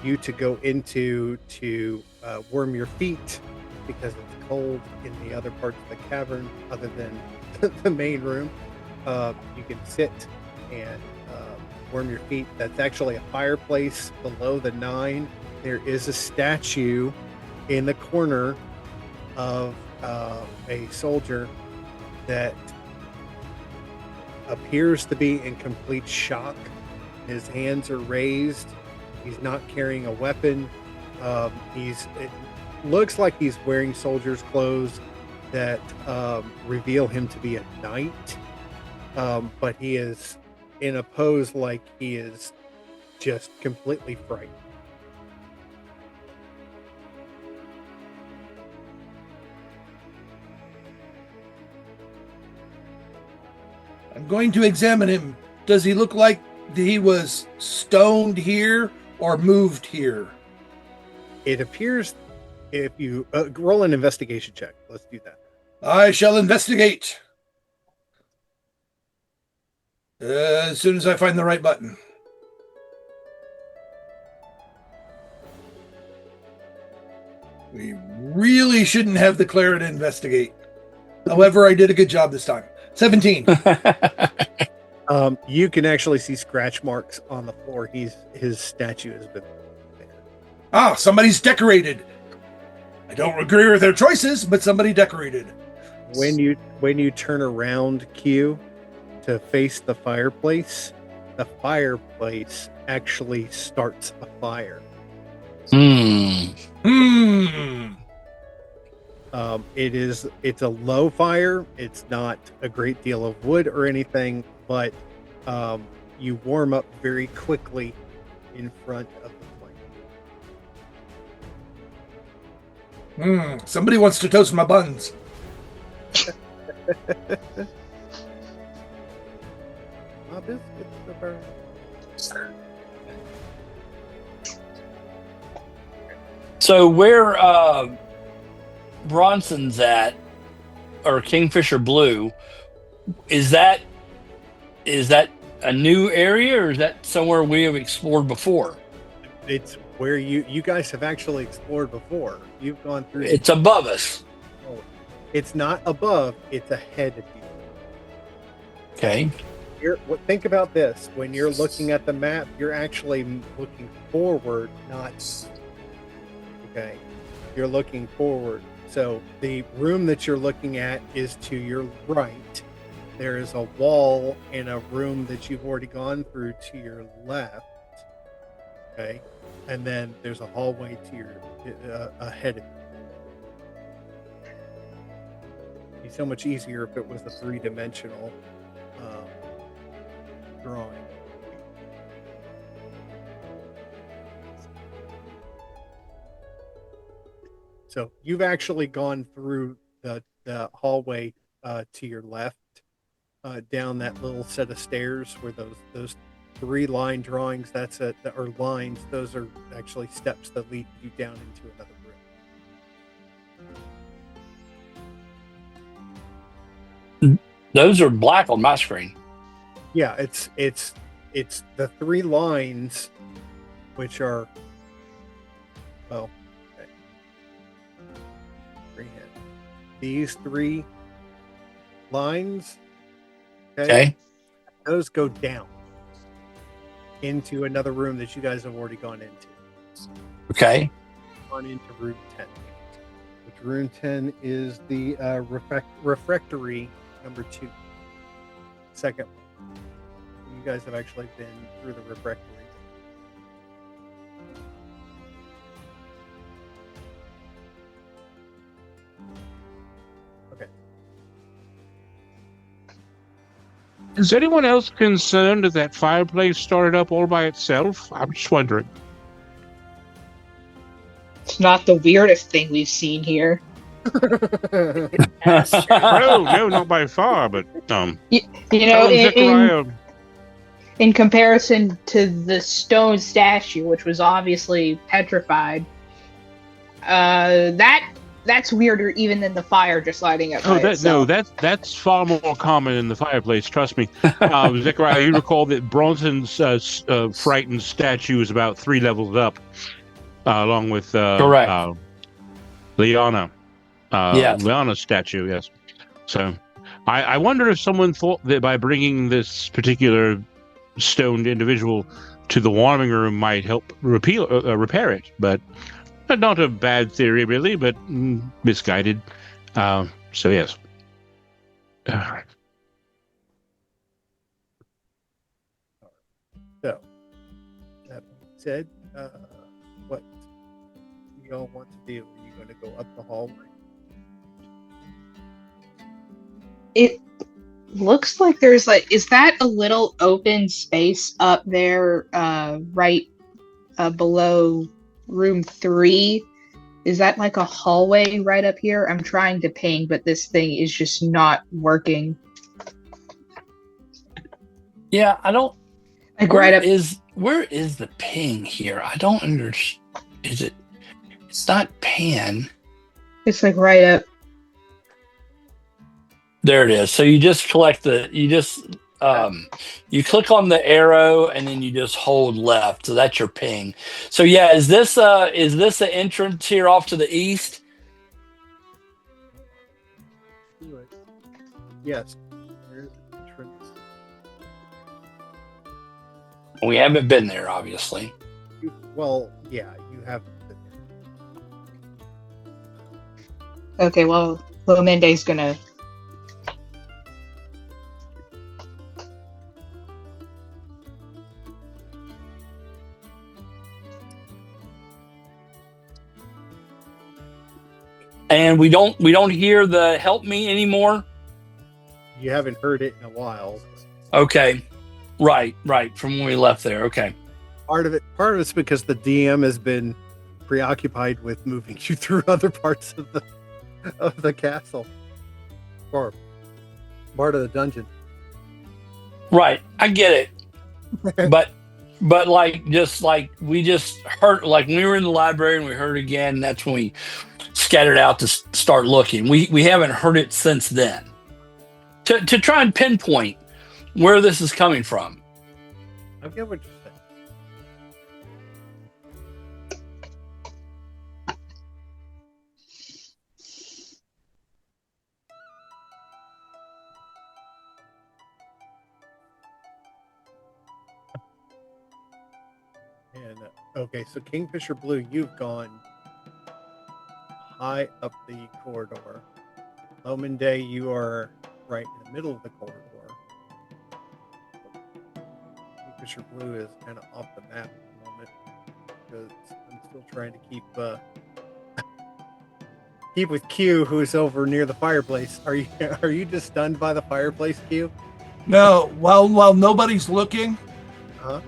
you to go into to warm your feet because it's cold in the other parts of the cavern other than the main room. You can sit and warm your feet. That's actually a fireplace below the 9. There is a statue in the corner of a soldier that appears to be in complete shock. His hands are raised. He's not carrying a weapon. It looks like he's wearing soldier's clothes that reveal him to be a knight. But he is in a pose like he is just completely frightened. I'm going to examine him. Does he look like he was stoned here or moved here? It appears, if you roll an investigation check, let's do that. I shall investigate. As soon as I find the right button. We really shouldn't have declared investigate. However, I did a good job this time. 17. You can actually see scratch marks on the floor. His statue has been there. Ah, somebody's decorated. I don't agree with their choices, but somebody decorated. When you turn around, Q, to face the fireplace actually starts a fire. It's a low fire. It's not a great deal of wood or anything, but you warm up very quickly in front of the flame. Somebody wants to toast my buns. My biscuits are burned. So where Bronson's at, or Kingfisher Blue, is that a new area, or is that somewhere we have explored before? It's where you guys have actually explored before. You've gone through. It's above us. It's not above. It's ahead of you. Okay. Think about this. When you're looking at the map, you're actually looking forward, not. Okay. You're looking forward. So the room that you're looking at is to your right. There is a wall in a room that you've already gone through to your left. Okay. And then there's a hallway to your ahead of you. It'd be so much easier if it was a three-dimensional drawing. So you've actually gone through the hallway to your left, down that little set of stairs where those three line drawings, or lines, those are actually steps that lead you down into another room. Those are black on my screen. Yeah, it's the three lines, which are, well, okay. Freehand. These three lines, Okay. those go down into another room that you guys have already gone into. Okay. Gone into room 10. Which room 10 is the refectory number 2. Second one. You guys have actually been through the refectory. Okay. Is anyone else concerned that that fireplace started up all by itself? I'm just wondering. It's not the weirdest thing we've seen here. No, not by far, but in comparison to the stone statue, which was obviously petrified, that's weirder even than the fire just lighting up. That's far more common in the fireplace. Trust me, Zechariah. You recall that Bronson's frightened statue is about 3 levels up, along with correct. Liana. Yes. Liana's statue. Yes. So, I wonder if someone thought that by bringing this particular stoned individual to the warming room might help repair it, but Not a bad theory, really, but misguided. So yes. So, that being said, what do y'all want to do? Are you going to go up the hallway? It looks like there's is that a little open space up there, right below room 3? Is that like a hallway right up here? I'm trying to ping, but this thing is just not working. Yeah, I don't. Like right up. Where is the ping here? I don't understand. Is it? It's not pan. It's like right up. There it is. So you just collect you click on the arrow and then you just hold left. So that's your ping. So yeah, is this the entrance here off to the east? Yes. There's the entrance. We haven't been there, obviously. Well, yeah, you have. Okay, well, Lomende's gonna. And we don't hear the help me anymore. You haven't heard it in a while. Okay. Right. From when we left there. Okay. Part of it's because the DM has been preoccupied with moving you through other parts of the castle. Or part of the dungeon. Right. I get it. But like we just heard, like when we were in the library and we heard it again, that's when we scattered out to start looking. We haven't heard it since then. To try and pinpoint where this is coming from. I get what you're saying. And okay, so Kingfisher Blue, you've gone high up the corridor. Lomende, you are right in the middle of the corridor. Kingfisher Blue is kind of off the map at the moment because I'm still trying to keep with Q, who's over near the fireplace. Are you just stunned by the fireplace, Q? No, while nobody's looking, Huh?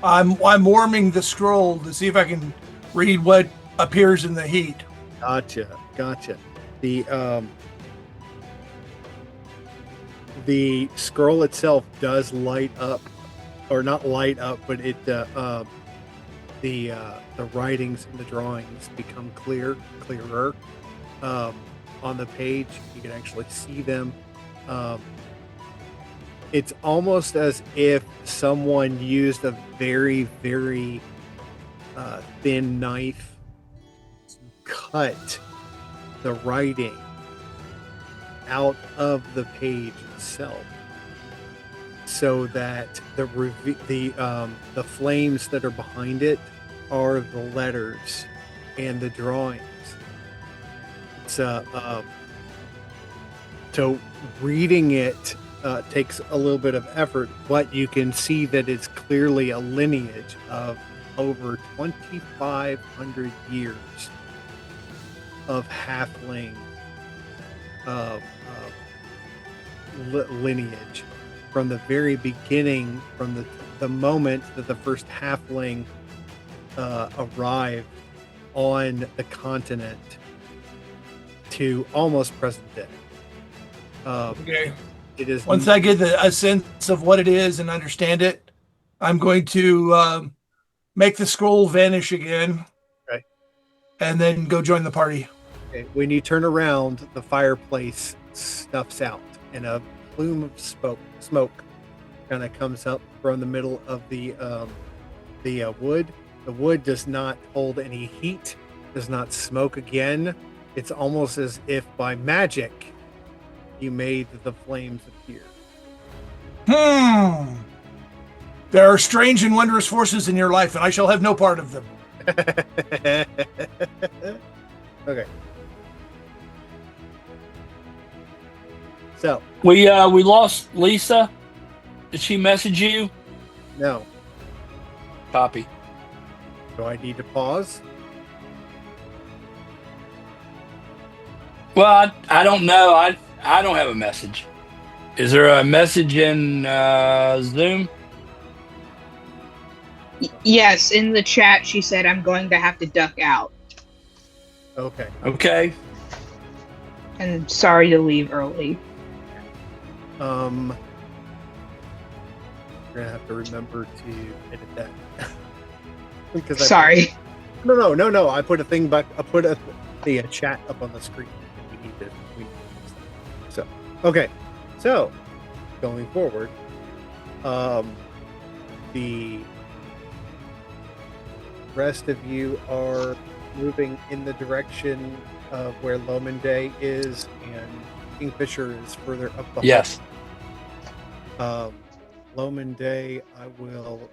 I'm warming the scroll to see if I can read what appears in the heat. Gotcha. The scroll itself does light up, or not light up, but it the writings and the drawings become clearer. On the page, you can actually see them. It's almost as if someone used a very, very thin knife to cut the writing out of the page itself, so that the flames that are behind it are the letters and the drawings. It's so reading it takes a little bit of effort, but you can see that it's clearly a lineage of over 2,500 years of halfling lineage, from the very beginning, from the moment that the first halfling arrived on the continent to almost present day. Okay. It is Once I get a sense of what it is and understand it, I'm going to make the scroll vanish again. Okay. And then go join the party. Okay. When you turn around, the fireplace snuffs out, and a plume of smoke kind of comes up from the middle of the wood. The wood does not hold any heat, does not smoke again. It's almost as if by magic you made the flames appear. There are strange and wondrous forces in your life, and I shall have no part of them. Okay. So, We lost Lisa. Did she message you? no. Copy. Do I need to pause? Well, I don't know. I don't have a message. Is there a message in Zoom? Yes, in the chat she said I'm going to have to duck out. Okay. Okay. And sorry to leave early. We're gonna have to remember to edit that. Because Sorry. No. I put a thing back. I put the chat up on the screen. We need to. So okay. So going forward, the rest of you are moving in the direction of where Lomondé is, and Kingfisher is further up the Yes. hall. Lomondé, I will.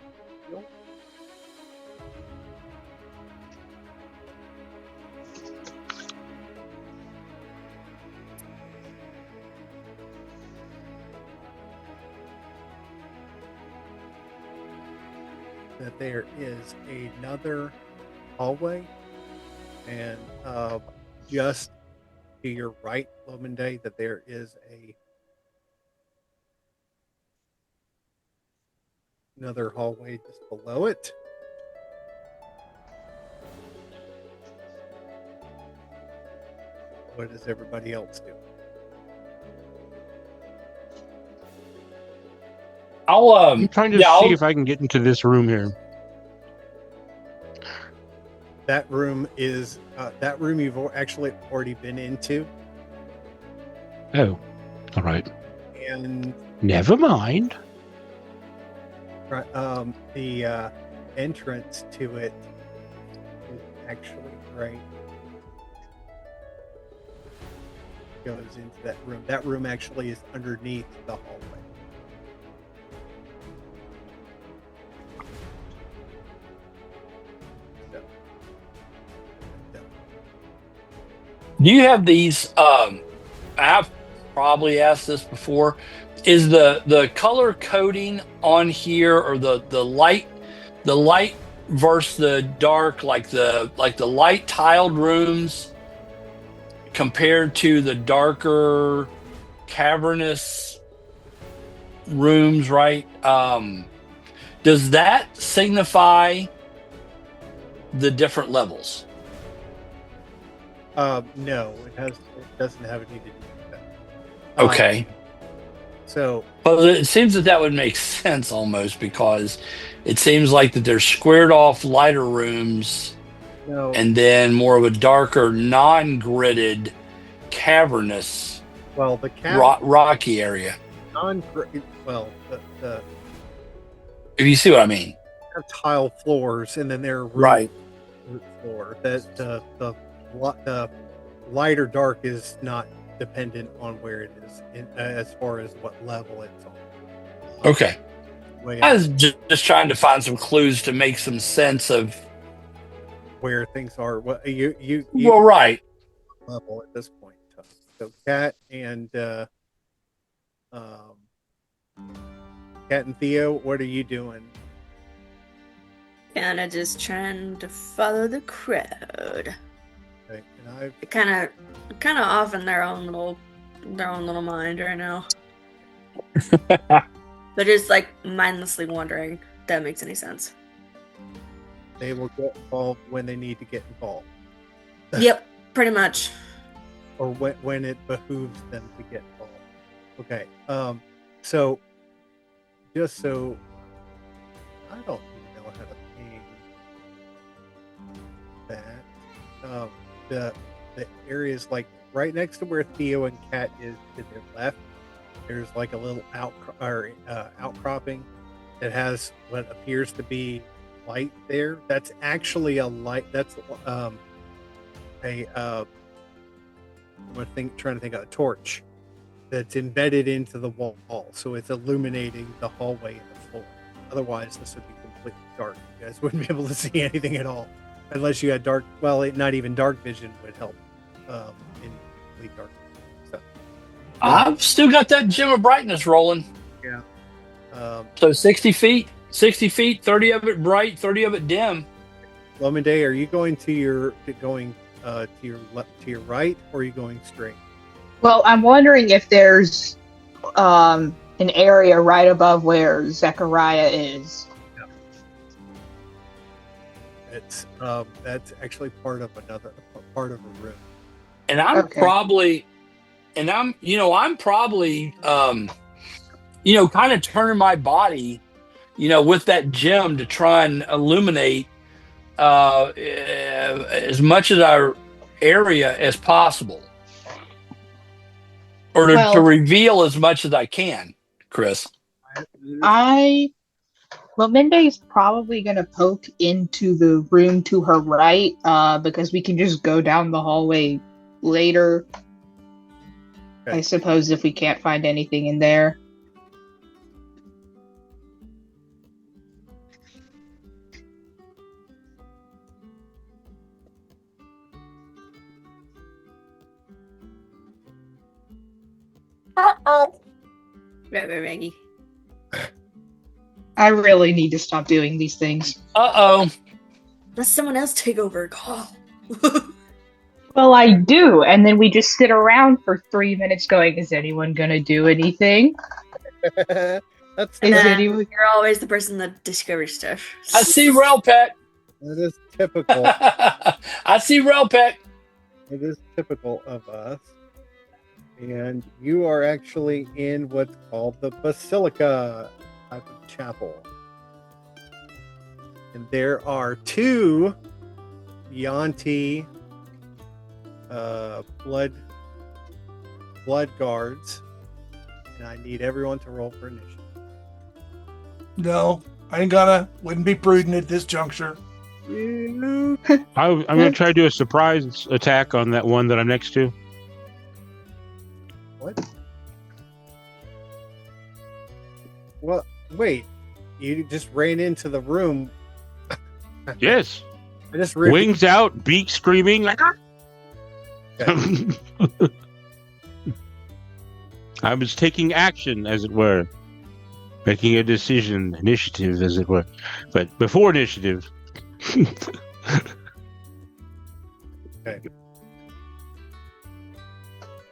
That there is another hallway, and just to your right, Lomondé, that there is another hallway just below it. What does everybody else do? I'm trying to see if I can get into this room here. That room is that room you've actually already been into, Oh, all right. and Never mind. the entrance to it is actually right. Goes into that room. That room actually is underneath the hallway. Do you have these? I've probably asked this before. Is the color coding on here, or the light versus the dark, like the light tiled rooms compared to the darker cavernous rooms, right? Does that signify the different levels? No, it doesn't have anything to do with that. Okay. So, Well, it seems that would make sense almost, because it seems like that there's squared off lighter rooms no, and then more of a darker, non-gridded, cavernous, well, the rocky area. well, the If you see what I mean. have tile floors, and then there are Right. root floor. That the light or dark is not dependent on where it is, as far as what level it's on. Okay. I was just trying to find some clues to make some sense of where things are. Well, you well, right. level at this point. So Kat and Theo, what are you doing? Kinda just trying to follow the crowd. Okay, and I've Kinda off in their own little mind right now. They're just like mindlessly wondering if that makes any sense. they will get involved when they need to get involved, Yep, pretty much. or when it behooves them to get involved. Okay. So just so I don't even know how to ping that. The areas like right next to where Theo and Kat is to their left, there's like a little outcropping that has what appears to be light there. That's actually a light. That's I'm trying to think of a torch that's embedded into the wall, so it's illuminating the hallway and the floor. Otherwise, this would be completely dark. You guys wouldn't be able to see anything at all. unless you had dark. Well, not even dark vision would help in complete darkness. So, I've still got that gem of brightness rolling. yeah. So 60 feet, 30 of it bright, 30 of it dim. Lominde, are you going to your right, or are you going straight? Well, I'm wondering if there's an area right above where Zechariah is. That's actually part of a room. And I'm Okay. probably kind of turning my body, with that gem to try and illuminate as much of our area as possible, or to reveal as much as I can, Chris. Minde's probably going to poke into the room to her right, because we can just go down the hallway later. Okay. I suppose if we can't find anything in there. Maggie. I really need to stop doing these things. Uh-oh. Let someone else take over. Oh. Well, I do, and then we just sit around for 3 minutes going, is anyone going to do anything? That's Is Nah, anyone... You're always the person that discovers stuff. I see Relpet. that is typical. I see Relpet. It is typical of us. And you are actually in what's called the Basilica type of chapel. And there are 2 Yanti blood guards. And I need everyone to roll for initiative. No, I ain't gonna. Wouldn't be prudent at this juncture. I'm going to try to do a surprise attack on that one that I'm next to. What? Well, wait. You just ran into the room. Yes. I just Wings out, beak screaming. Like, I was taking action, as it were. Making a decision, initiative, as it were. But before initiative. Okay.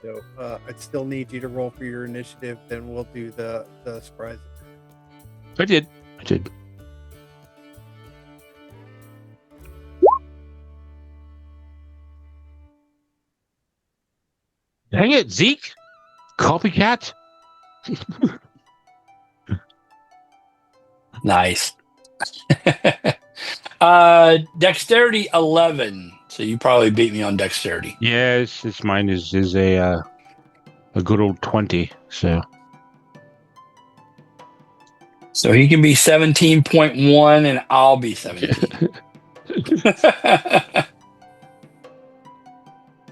So I'd still need you to roll for your initiative. Then we'll do the surprise. I did. Dang it, Zeke! Copycat? Nice. Dexterity 11. So you probably beat me on dexterity. Yes, mine is a good old 20. So he can be 17.1 and I'll be 17.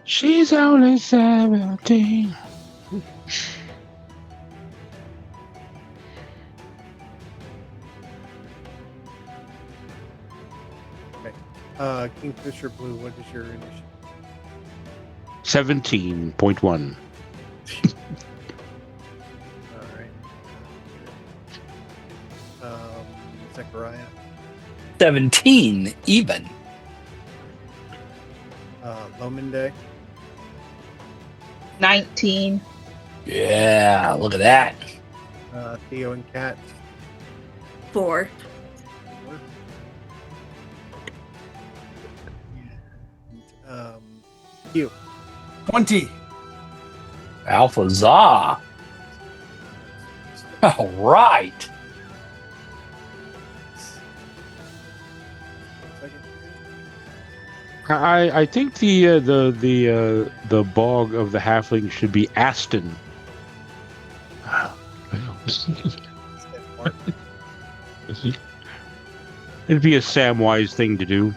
she's only 17. Kingfisher Blue, what is your initiative? 17.1. All right. Zechariah. 17 even. Lominde. 19. Yeah, look at that. Theo and Kat. 4. Q. 20. Alpha Za. All right. I think the bog of the halfling should be Aston. It'd be a Samwise thing to do.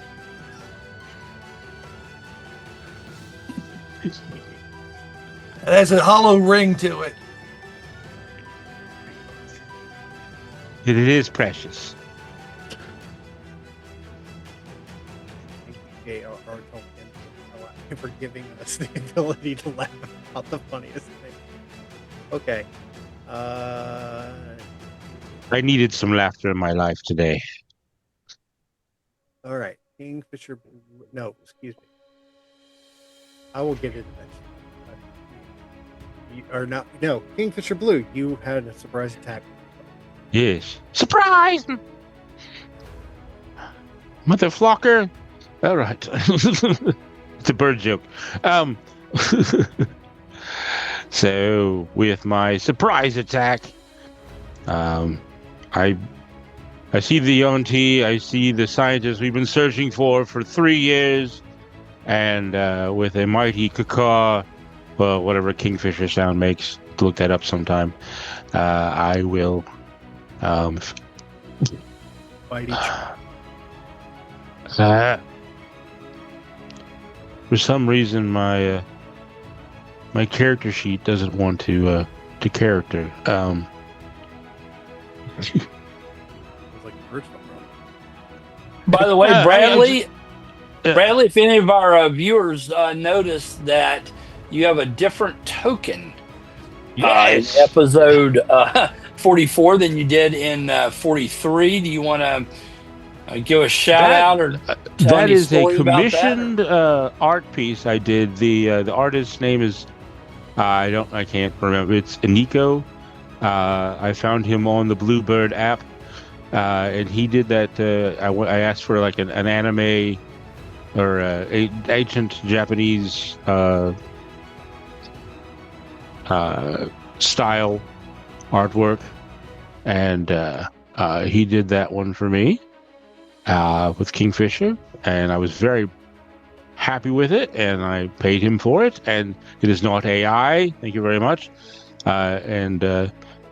It has a hollow ring to it. It is precious. our Tolkien for giving us the ability to laugh about the funniest thing. Okay. I needed some laughter in my life today. All right. Kingfisher. No, excuse me. I will get it next. You are not. No, Kingfisher Blue. You had a surprise attack. Yes. Surprise! Mother flocker. All right. It's a bird joke. So with my surprise attack, I see the Yonti, I see the scientists we've been searching for 3 years, and with a mighty caw, well, whatever kingfisher sound makes, look that up sometime. I will Bite each. for some reason my my character sheet doesn't want to character. It's like personal problem. By the way, I Bradley, Yeah. Bradley, if any of our viewers notice that you have a different token in Yes. episode 44 than you did in 43, do you want to give a shout out or tell That any is a story about that, or- commissioned art piece I did. The artist's name is I can't remember. It's Aniko. I found him on the Bluebird app, and he did that. I asked for like an anime or ancient Japanese style artwork, and he did that one for me with Kingfisher, and I was very happy with it, and I paid him for it, and it is not AI. Thank you very much. And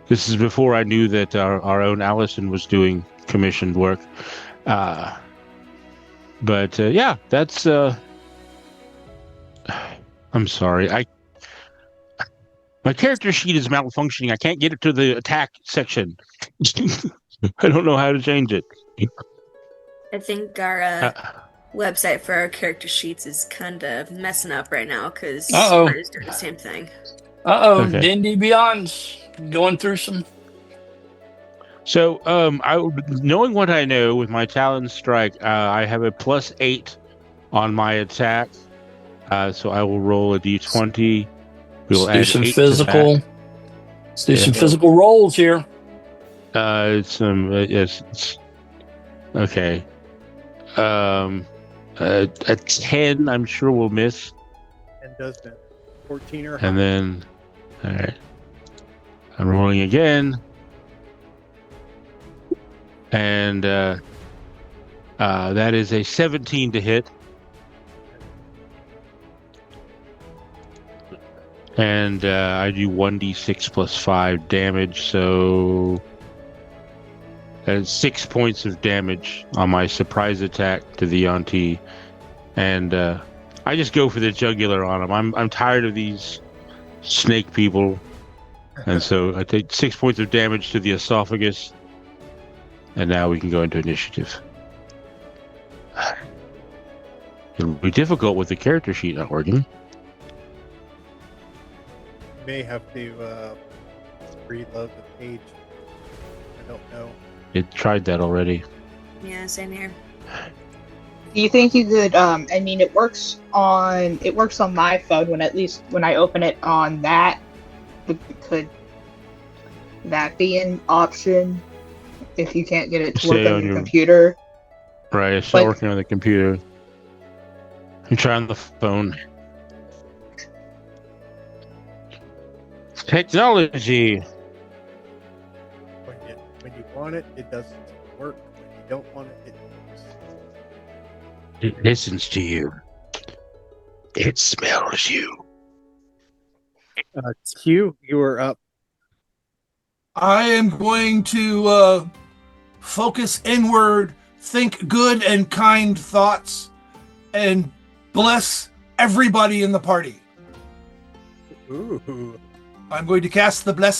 this is before I knew that our own Allison was doing commissioned work. But yeah, that's. I'm sorry. My character sheet is malfunctioning. I can't get it to the attack section. I don't know how to change it. I think our website for our character sheets is kind of messing up right now because Uh-oh. mine is doing the same thing. Uh-oh, Okay. D&D Beyond's going through some... So, knowing what I know with my Talon Strike, I have a +8 on my attack. So I will roll a d20. We'll Let's do add some 8 to physical... Let's do Yeah. some physical rolls here. that. Yes. Okay. A 10, I'm sure we'll miss. And does that 14 or And then, all right. I'm rolling again. And that is a 17 to hit. And I do 1d6 plus 5 damage, so that's 6 points of damage on my surprise attack to the Yonti. And I just go for the jugular on him. I'm tired of these snake people. And so I take 6 points of damage to the esophagus. And now we can go into initiative. It'll be difficult with the character sheet not working. may have to reload the page. I don't know. It tried that already. Yeah, same here. Do you think you could? I mean, it works on my phone when I open it on that. Could that be an option if you can't get it to work Say on on your your- computer? Right, it's not Like- working on the computer. I'm trying on the phone. Technology. When you want it, it doesn't work. When you don't want it, it does. It listens to you. It smells you. Q, you are up. I am going to focus inward, think good and kind thoughts, and bless everybody in the party. Ooh. I'm going to cast the bless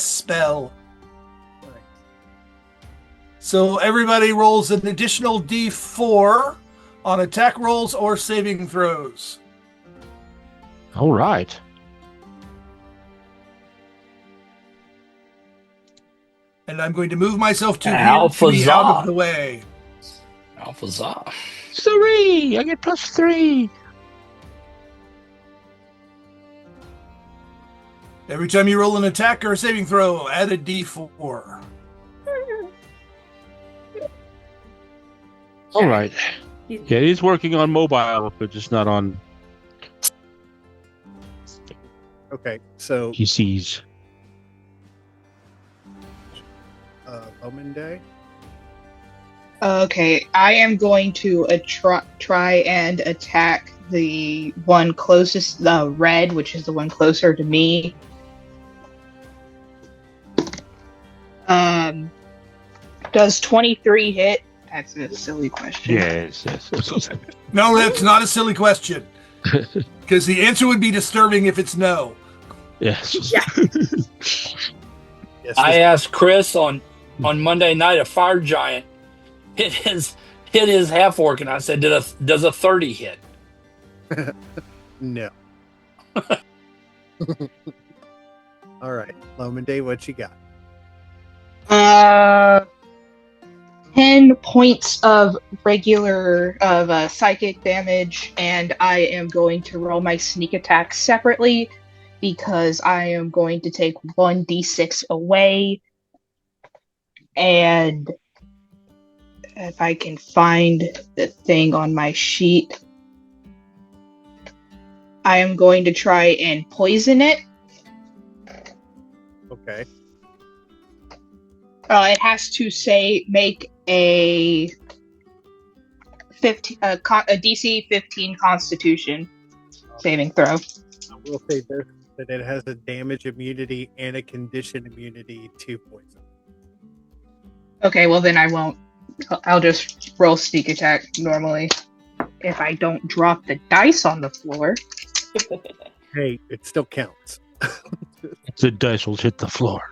spell. Nice. So everybody rolls an additional D4 on attack rolls or saving throws. All right. And I'm going to move myself to here Alpha to be out Za. of the way. Alpha Za. 3. I get +3. Every time you roll an attack or a saving throw, add a d4. All right. Yeah, he's working on mobile, but just not on Okay, so PCs. Omen Day. Okay, I am going to try and attack the one closest, the red, which is the one closer to me. Does 23 hit? That's a silly question. Yes. No, that's not a silly question. Because the answer would be disturbing if it's no. Yes. Yeah. Yes, I asked Chris on Monday night, a fire giant hit his half orc, and I said, does a 30 hit? no. All right, Loman Day, what you got? 10 points of regular psychic damage, and I am going to roll my sneak attack separately because I am going to take 1d6 away. And if I can find the thing on my sheet, I am going to try and poison it. Okay. It has to make a DC 15 Constitution saving throw. I will say this, that it has a damage immunity and a condition immunity to poison. Okay, well then I won't. I'll just roll sneak attack normally. If I don't drop the dice on the floor. Hey, it still counts. The dice will hit the floor.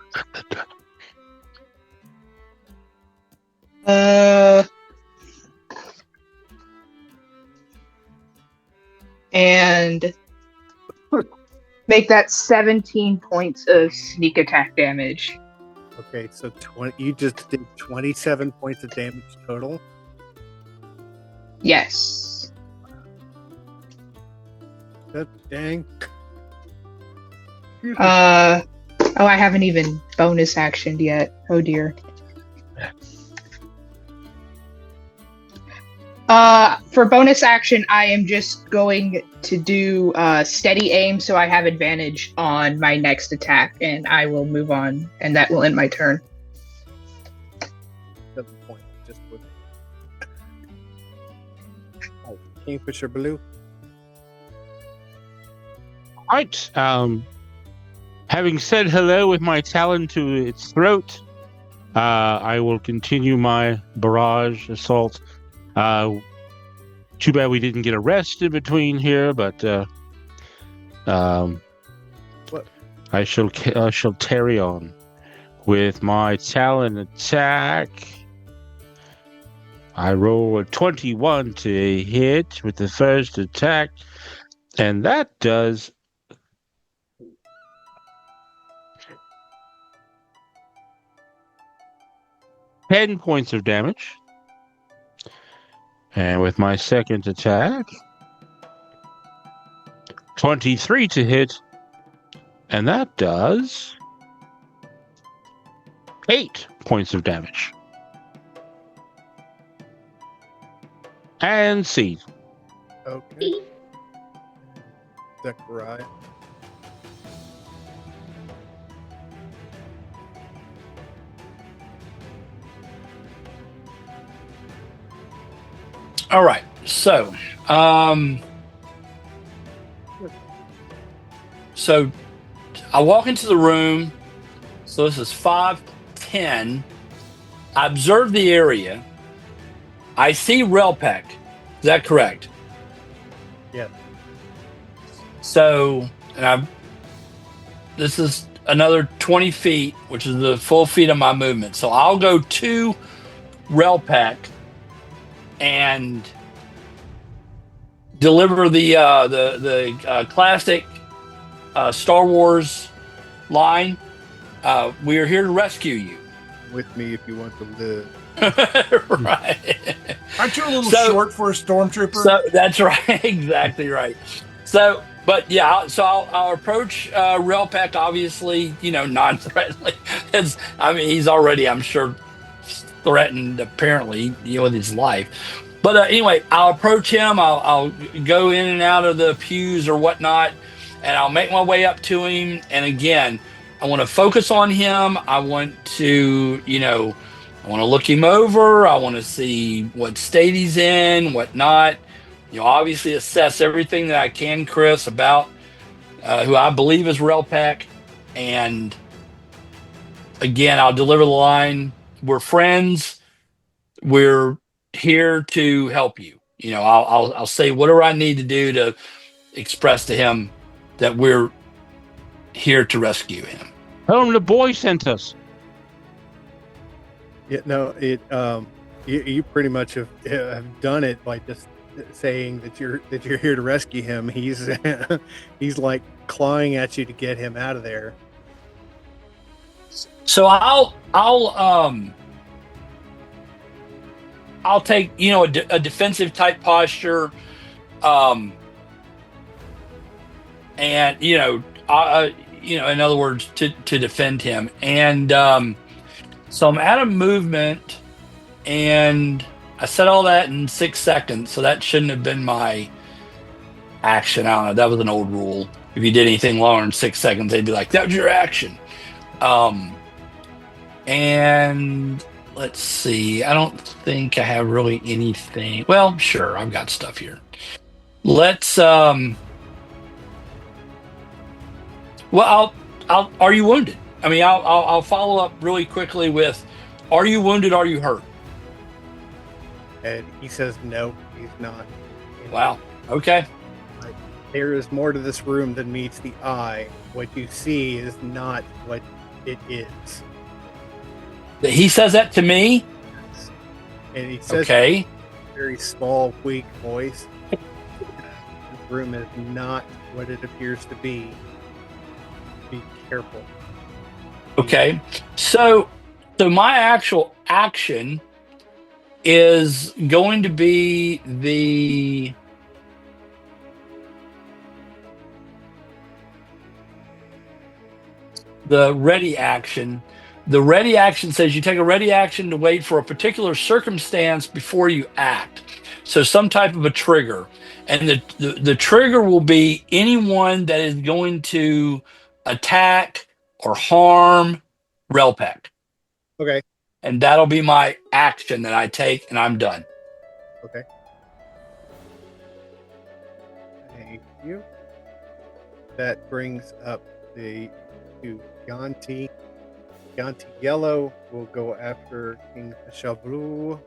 And make that 17 points of sneak attack damage. Okay, so 20. You just did 27 points of damage total. Yes. That dang. I haven't even bonus actioned yet. Oh dear. For bonus action, I am just going to do steady aim, so I have advantage on my next attack, and I will move on, and that will end my turn. 7 points. Just with Kingfisher Blue. Right. Having said hello with my talon to its throat, I will continue my barrage assault. Too bad we didn't get a rest in between here, but I shall carry on with my talon attack. I roll a 21 to hit with the first attack, and that does 10 points of damage. And with my second attack, 23 to hit, and that does 8 points of damage. And C. Okay. Zechariah. All right. So, so I walk into the room. So this is 5:10. I observe the area. I see Relpec. Is that correct? Yeah. So, this is another 20 feet, which is the full feet of my movement. So I'll go to Relpec and deliver the classic Star Wars line. We are here to rescue you. With me if you want to live. Right. Aren't you a little So- short for a stormtrooper? So that's right. Exactly right. So, but yeah, so I'll approach Relpec, obviously, non-threateningly. He's already, I'm sure, threatened, apparently, with his life. But anyway, I'll approach him. I'll go in and out of the pews or whatnot, and I'll make my way up to him. And again, I want to focus on him. I want to, I want to look him over. I want to see what state he's in, what not. Obviously assess everything that I can, Chris, about who I believe is Relpec. And again, I'll deliver the line. We're friends. We're here to help you. I'll say whatever I need to do to express to him that we're here to rescue him. Tell him the boy sent us. Yeah, no, you pretty much have done it by just saying that you're here to rescue him. He's he's like clawing at you to get him out of there. So I'll take a defensive type posture, and in other words, to defend him. And so I'm out of movement, and I said all that in 6 seconds, so that shouldn't have been my action. I don't know. That was an old rule. If you did anything longer than 6 seconds, they'd be like, "That was your action." And let's see. I don't think I have really anything. Well, sure, I've got stuff here. Let's. Well, I'll. Are you wounded? I'll follow up really quickly with, "Are you wounded? Are you hurt?" And he says, "No, he's not." Wow. Okay. There is more to this room than meets the eye. What you see is not what it is. He says that to me. And he says, Okay. in a very small, weak voice, this room is not what it appears to be. Be careful. Okay. So my actual action is going to be the ready action. The ready action says you take a ready action to wait for a particular circumstance before you act. So some type of a trigger. And the trigger will be anyone that is going to attack or harm Relpec. Okay. And that'll be my action that I take, and I'm done. Okay. Thank you. That brings up the to Yanti. Yanti Yellow will go after King Shablu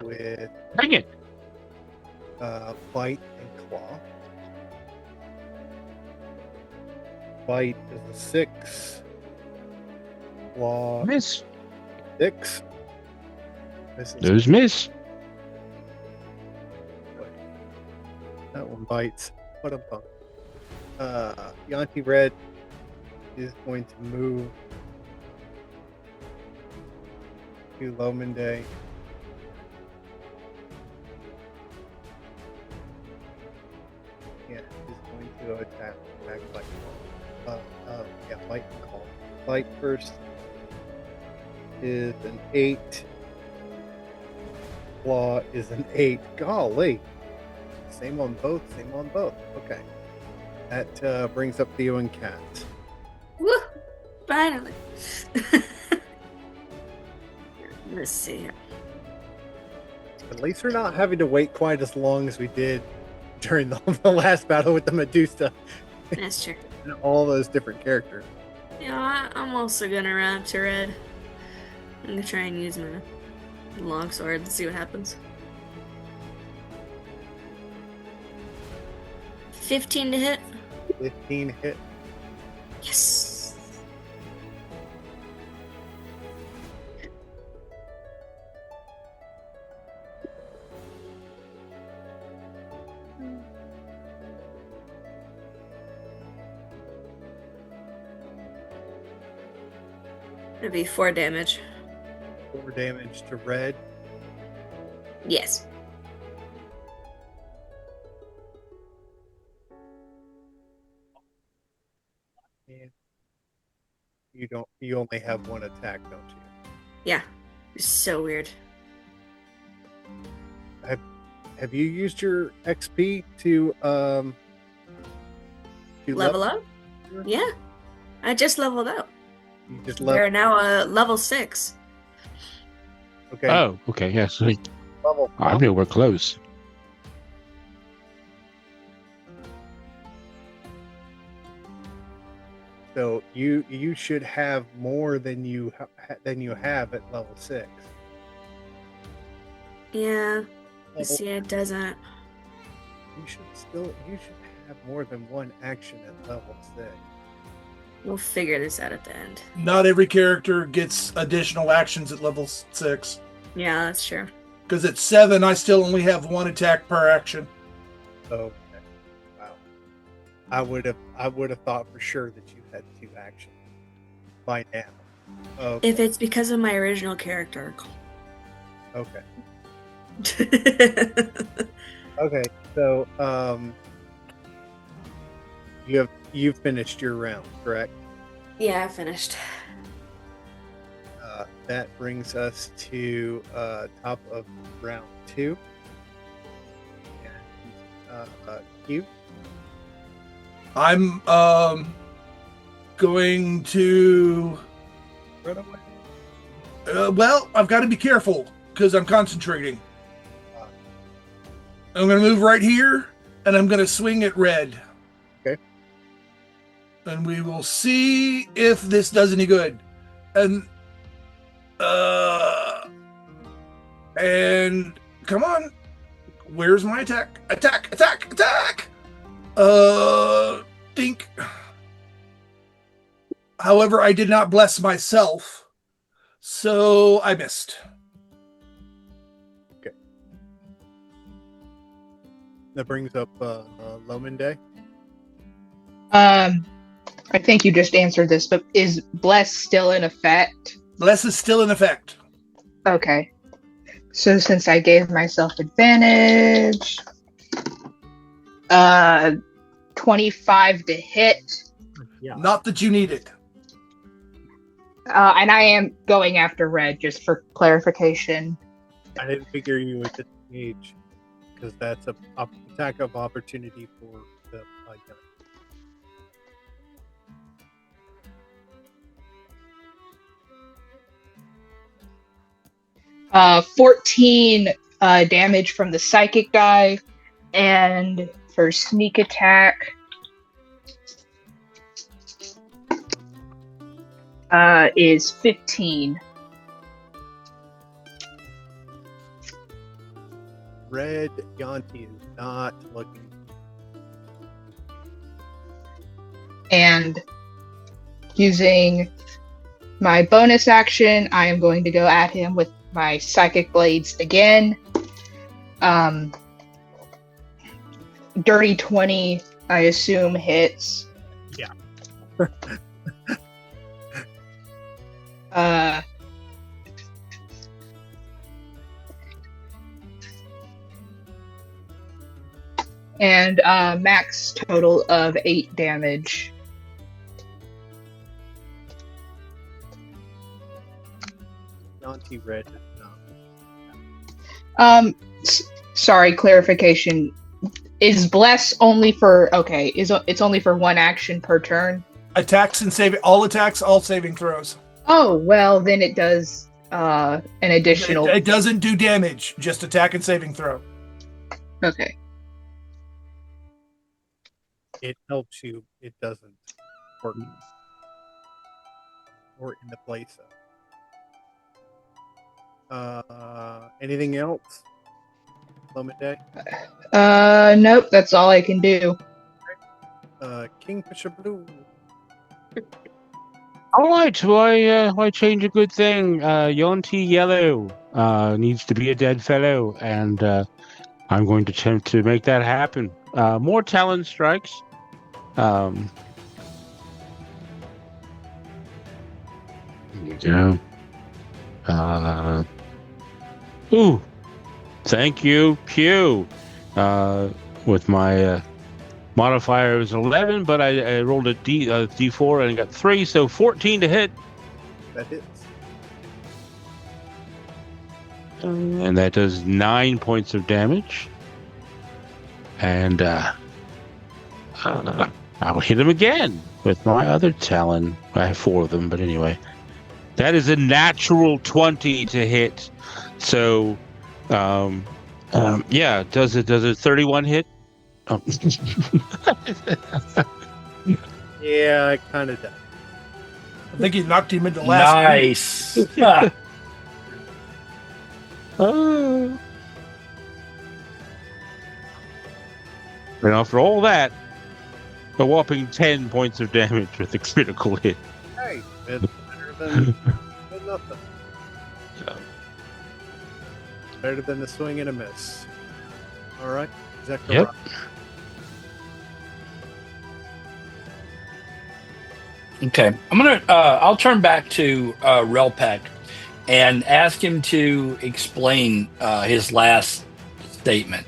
with Bring it. Bite and Claw. Bite is a 6. Claw Miss. 6. This is Those miss. that one bites. What a bump. Yanti Red is going to move to Lomende. Yeah, is going to attack Bite Call. Bite and Call. Bite first is an 8. Claw is an 8. Golly. Same on both. Okay. That brings up Theo and Kat. Woo! Finally. Let's see here. At least we're not having to wait quite as long as we did during the last battle with the Medusa That's true. and all those different characters. I'm also gonna run up to Red. I'm gonna try and use my longsword and see what happens. 15 to hit. 15 hit. Yes. It'd be 4 damage. 4 damage to red. Yes. And you only have 1 attack, don't you? Yeah. It's so weird. Have you used your XP to Level up? Yeah. I just leveled up. You just We're now level 6. Okay. Oh, okay. Yes. Level I knew we're close. So you should have more than you have at level 6. Yeah. Level- See, it doesn't. You should have more than 1 action at level 6. We'll figure this out at the end. Not every character gets additional actions at level 6. Yeah, that's true. Because at 7, I still only have 1 attack per action. Okay. Wow. I would have thought for sure that you had 2 actions by now. Okay. If it's because of my original character. Okay. Okay. So you've finished your round, correct? Yeah, I finished. That brings us to top of round 2. And Q. I'm going to. Run away. Well, I've got to be careful because I'm concentrating. I'm going to move right here, and I'm going to swing at red. Okay. And we will see if this does any good. And come on. Where's my attack? Attack! Dink. However, I did not bless myself, so I missed. Okay. That brings up Lominde. I think you just answered this, but is bless still in effect? Bless is still in effect. Okay. So since I gave myself advantage, 25 to hit. Yeah. Not that you need it. And I am going after red, just for clarification. I didn't figure you would disengage because that's a attack of opportunity for the gunner. 14 damage from the psychic die, and for sneak attack, is 15. Red Yanti is not looking. And using my bonus action, I am going to go at him with my psychic blades again. Dirty 20, I assume, hits. Yeah. And max total of 8 damage. Yanti Red is not. Sorry, clarification. Is bless only for it's only for 1 action per turn? Attacks and saving, all saving throws. Oh, well, then it does an additional. It doesn't do damage, just attack and saving throw. Okay. It helps you. It doesn't work. Or in the place of. Anything else? Lominde? Nope, that's all I can do. Kingfisher Blue. All right, why change a good thing? Yonti Yellow needs to be a dead fellow, and I'm going to attempt to make that happen. More talent strikes. you ooh, thank you, Pew. With my modifier was 11, but I rolled a D4 and got 3, so 14 to hit. That hits. And that does 9 points of damage. And I'll hit him again with my other talon. I have 4 of them, but anyway. That is a natural 20 to hit. So, yeah, does it 31 hit? Oh. Yeah, it kind of does. I think he knocked him into last week. Nice. And after all that, a whopping 10 points of damage with a critical hit. Hey, it's better than nothing. Better than the swing and a miss. All right, Zechariah. Yep. Okay, I'll turn back to Relpek and ask him to explain his last statement.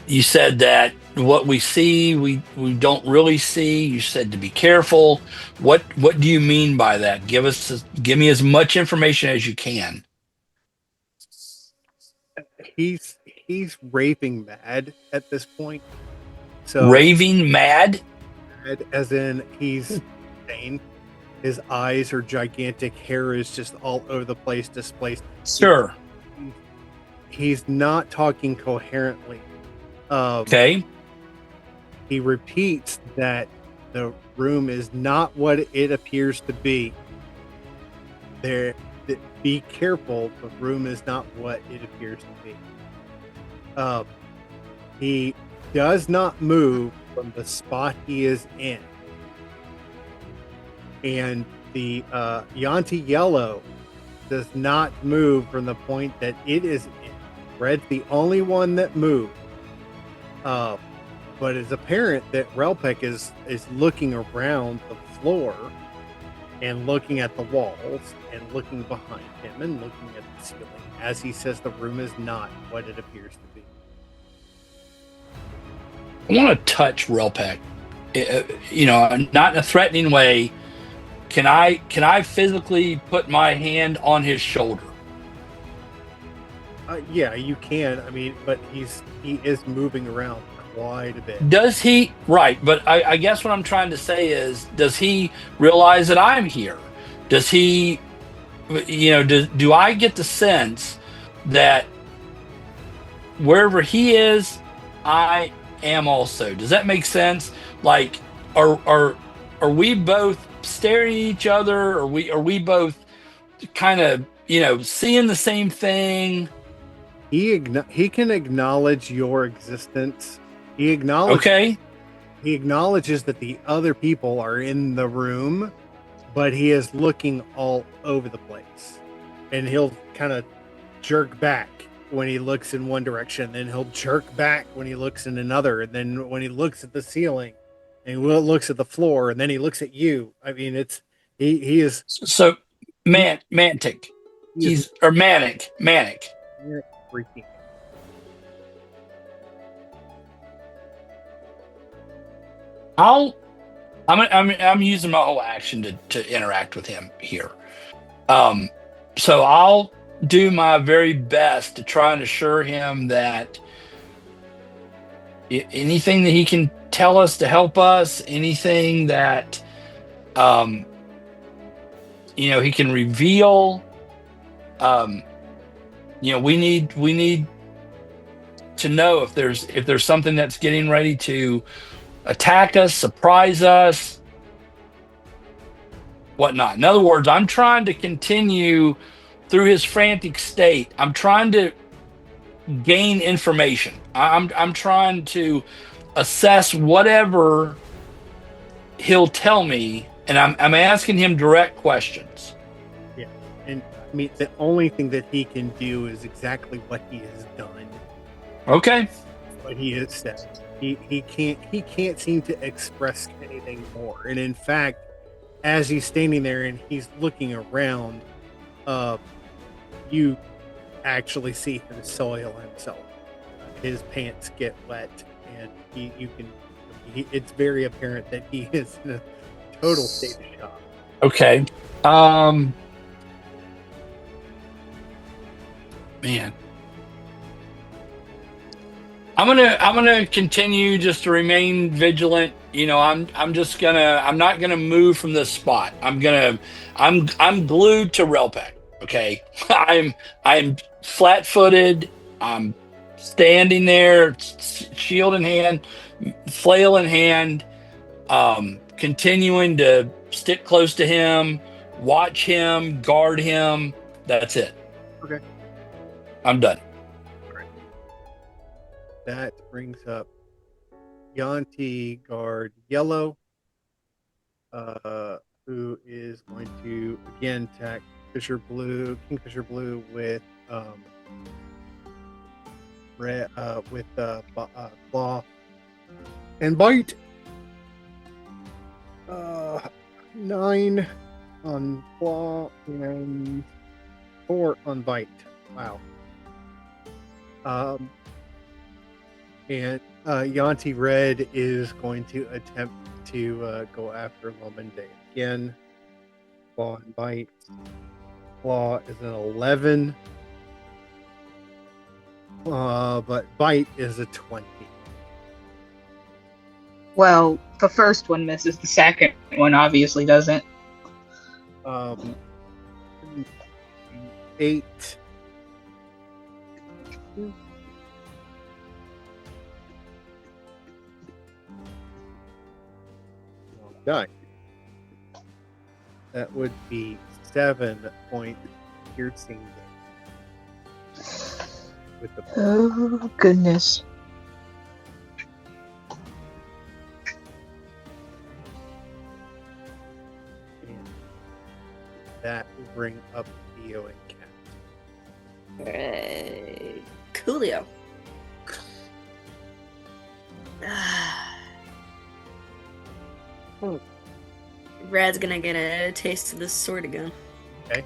You said that what we see, we don't really see. You said to be careful. What do you mean by that? Give me as much information as you can. He's raving mad at this point. So Raving mad? as in he's insane. His eyes are gigantic. Hair is just all over the place, displaced. Sure. He's not talking coherently. Okay. He repeats that the room is not what it appears to be. Be careful. The room is not what it appears to be. He does not move from the spot he is in. And the Yanti Yellow does not move from the point that it is in. Red's the only one that moved. But it's apparent that Relpek is looking around the floor and looking at the walls and looking behind him and looking at the ceiling as he says the room is not what it appears to be. I want to touch Relpek, not in a threatening way. Can I physically put my hand on his shoulder? Yeah, you can. I mean, but he is moving around quite a bit. Does he? Right, but I guess what I'm trying to say is, does he realize that I'm here? Does he, do I get the sense that wherever he is, I am also? Does that make sense? Like, are we both staring at each other? Are we both kind of seeing the same thing? He can acknowledge your existence. He acknowledges that the other people are in the room, but he is looking all over the place. And he'll kind of jerk back when he looks in one direction, then he'll jerk back when he looks in another, and then when he looks at the ceiling, and he looks at the floor, and then he looks at you. I mean, he is so manic. He's manic. Freaking. I'm using my whole action to interact with him here. So I'll do my very best to try and assure him that anything that he can tell us to help us, anything that he can reveal, we need to know if there's something that's getting ready to attack us, surprise us, whatnot. In other words, I'm trying to continue through his frantic state. I'm trying to gain information. I'm trying to assess whatever he'll tell me, and I'm asking him direct questions. Yeah, and I mean the only thing that he can do is exactly what he has done. Okay. What he has said. He can't seem to express anything more. And in fact, as he's standing there and he's looking around, you actually see him soil himself. His pants get wet, and it's very apparent that he is in a total state of shock. Okay. Man. I'm gonna continue just to remain vigilant. You know, I'm not gonna move from this spot. I'm glued to Relpec. Okay. I'm flat-footed. I'm standing there, shield in hand, flail in hand, continuing to stick close to him, watch him, guard him. That's it. Okay. I'm done. That brings up Yanti guard yellow, who is going to again attack Kingfisher Blue with red with claw and bite. 9 on claw and 4 on bite. Wow. And Yanti Red is going to attempt to go after Lomende again. Claw and bite. Claw is an 11. But bite is a 20. Well, the first one misses. The second one obviously doesn't. 8. Die. That would be 7 point piercing damage. With the Oh, goodness. that will bring up Theo and Cat. Coolio. Rad's gonna get a taste of this sword again. Okay.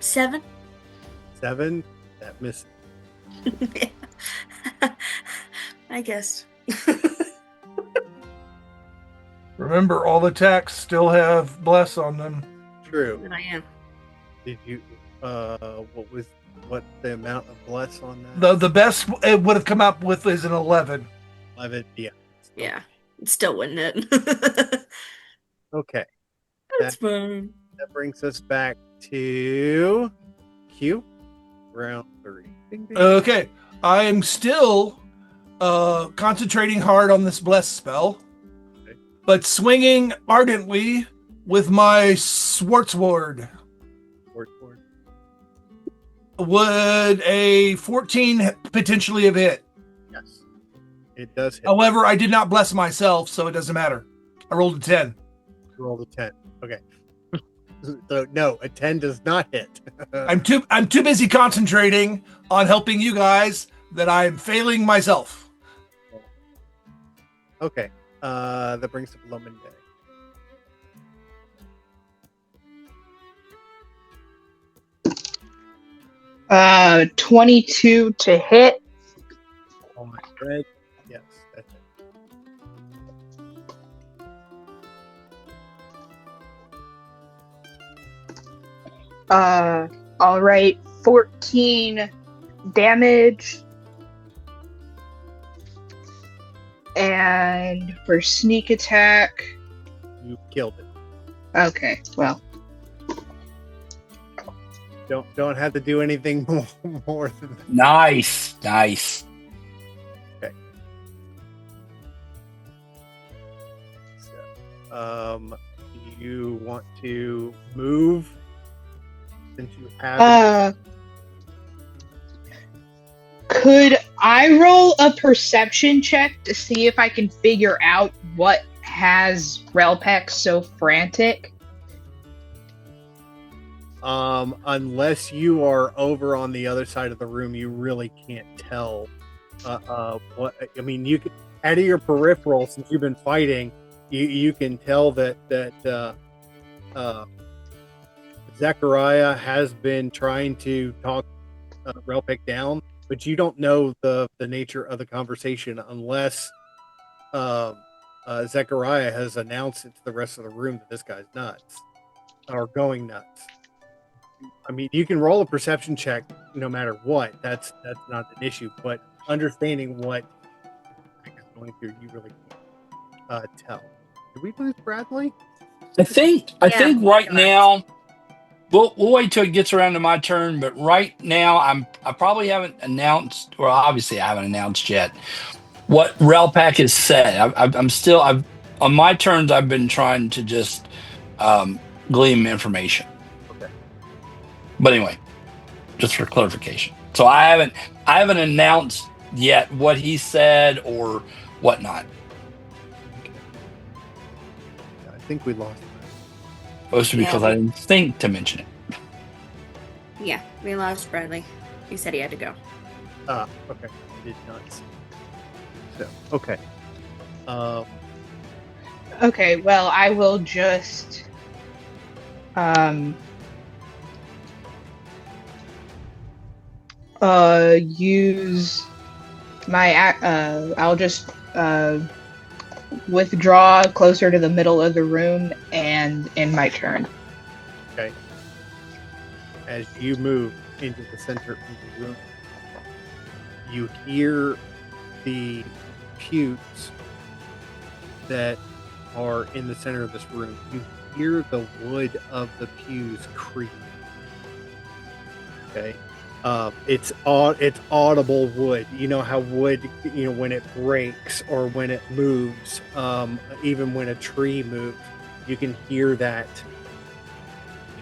7? 7. That misses. I guess. Remember, all attacks still have bless on them. True. I am. Did you? What the amount of bless on that? The best it would have come up with is an 11. 11. Yeah. Yeah. It still wouldn't it? Okay. That's fine. That brings us back to Q. Round 3. Ding, ding. Okay, I am still concentrating hard on this bless spell, Okay. but swinging ardently with my Swartzword. Word. Would a 14 potentially have hit? Yes. It does hit. However, I did not bless myself, so it doesn't matter. I rolled a 10. Roll a 10. Okay. So no, a 10 does not hit. I'm too busy concentrating on helping you guys that I'm failing myself. Okay. That brings up Lomende. 22 to hit. Oh my red. Yes, that's it. All right, 14 damage. And for sneak attack, You killed it. okay, well, Don't have to do anything more than that. Nice. So, you want to move since you have could I roll a perception check to see if I can figure out what has Relpec so frantic? unless you are over on the other side of the room, you really can't tell what I mean. You could, out of your peripheral, since you've been fighting, you can tell that Zechariah has been trying to talk Relpek down, but you don't know the nature of the conversation unless Zechariah has announced it to the rest of the room that this guy's nuts or going nuts. I mean, you can roll a perception check no matter what. That's not an issue, but understanding what is going through, you really can't tell. Did we lose Bradley? I think right now we'll wait till it gets around to my turn, but right now I probably haven't announced, or obviously I haven't announced yet what Relpak has said. I've on my turns I've been trying to just glean information. Okay. But anyway, just for clarification. So I haven't announced yet what he said or whatnot. I think we lost. Mostly because I didn't think to mention it. Yeah, we lost Bradley. He said he had to go. Okay. I did not see. So, okay. Okay, well, I will just use my I'll just withdraw closer to the middle of the room and end my turn. Okay. As you move into the center of the room, you hear the pews that are in the center of this room. You hear the wood of the pews creak. Okay. It's audible wood. You know how wood, when it breaks or when it moves, even when a tree moves, you can hear that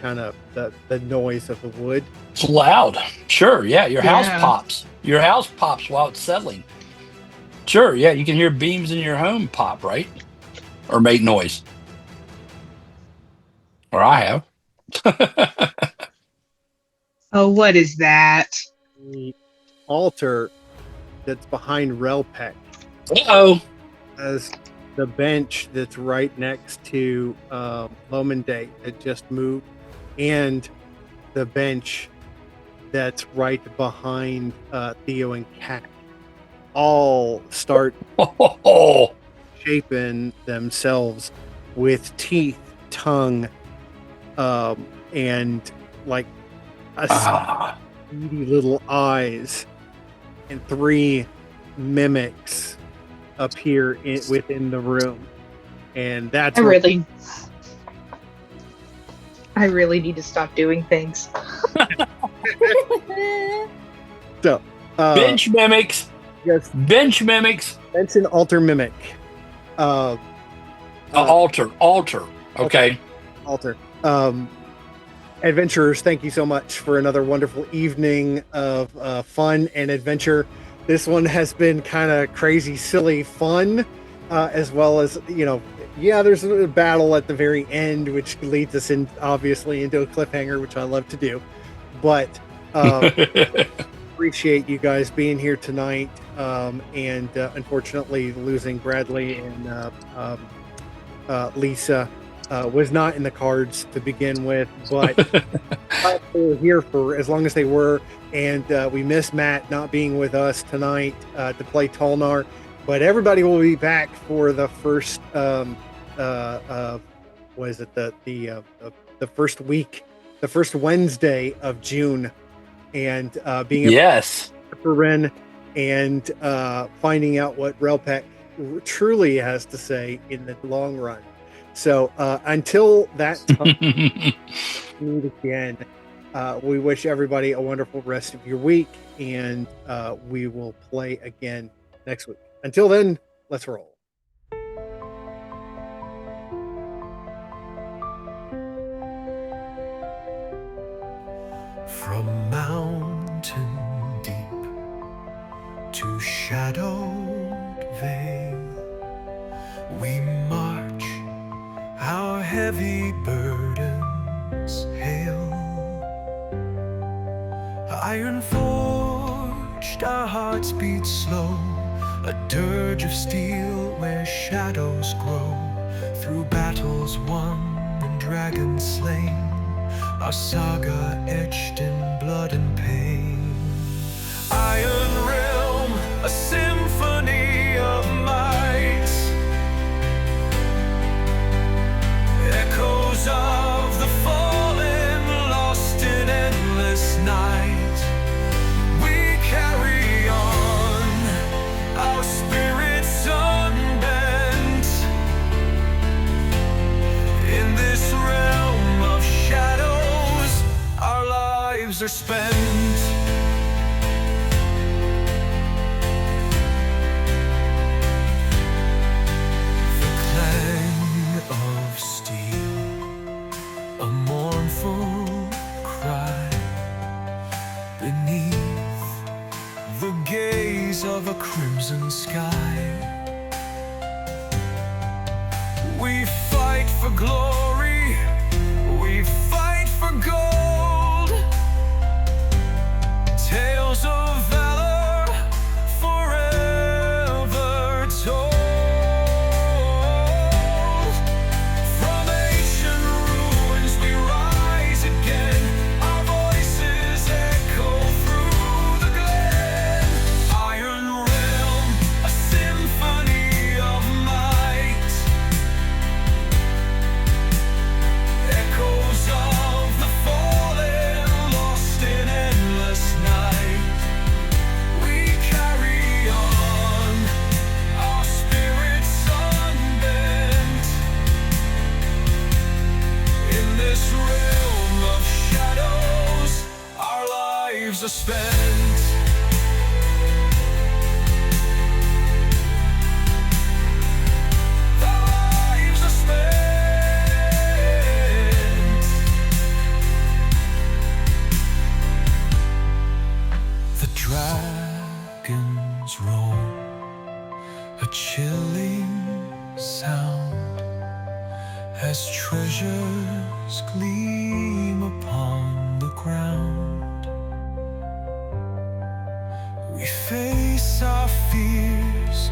kind of the noise of the wood. It's loud. Sure, yeah. Your house Yeah. pops. Your house pops while it's settling. Sure, yeah. You can hear beams in your home pop, right? Or make noise. Or I have. Oh, what is that? The altar that's behind Relpek Uh-oh. as the bench that's right next to Lomondate that just moved, and the bench that's right behind Theo and Kat all start Oh. shaping themselves with teeth, tongue, and like beady little eyes, and 3 mimics appear within the room, and that's I really need to stop doing things. so Bench mimics. yes, Bench mimics. that's an altar mimic. Altar. Okay. Altar. Adventurers, thank you so much for another wonderful evening of fun and adventure. This one has been kind of crazy, silly fun, as well as, there's a battle at the very end, which leads us obviously into a cliffhanger, which I love to do. But appreciate you guys being here tonight, and unfortunately losing Bradley and Lisa was not in the cards to begin with, but they were here for as long as they were, and we miss Matt not being with us tonight to play Tolnar, but everybody will be back for the first was it the first week, the first Wednesday of June, and being yes, Er'fro'ren, and finding out what Relpek truly has to say in the long run. So until that time, meet again. We wish everybody a wonderful rest of your week, and we will play again next week. Until then, let's roll. From mountain deep to shadowed vale, we march, our heavy burdens hail. Iron forged, our hearts beat slow, a dirge of steel where shadows grow. through battles won and dragons slain, our saga etched in blood and pain. Iron Realm, a symphony of might, echoes of the fallen, lost in endless night. We carry on, our spirits unbent, in this realm of shadows, our lives are spent. The clang of steel, a mournful cry, beneath the gaze of a crimson sky. We fight for glory, we fight for gold, tales of valor forever told. From ancient ruins we rise again, our voices echo through the glen. Iron Realm, a symphony of might, echoes of the fallen, lost in endless night. We carry on, our spirits unbent, in this realm of shadows, our lives are spent. Our lives are spent. The dragons roar, a chilling sound, as treasures gleam upon the ground. We face our fears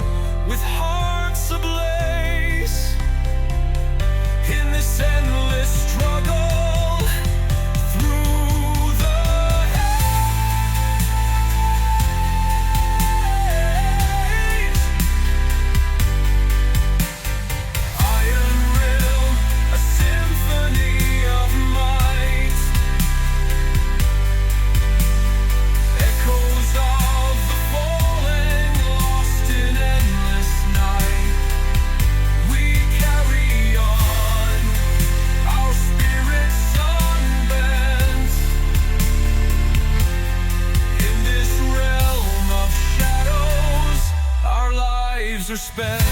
with hearts ablaze, in this endless struggle through the haze. Iron Realm, a symphony of might, echoes of the fallen, lost in endless night. We carry on, our spirits unbent, in this realm of shadows, our lives are spent.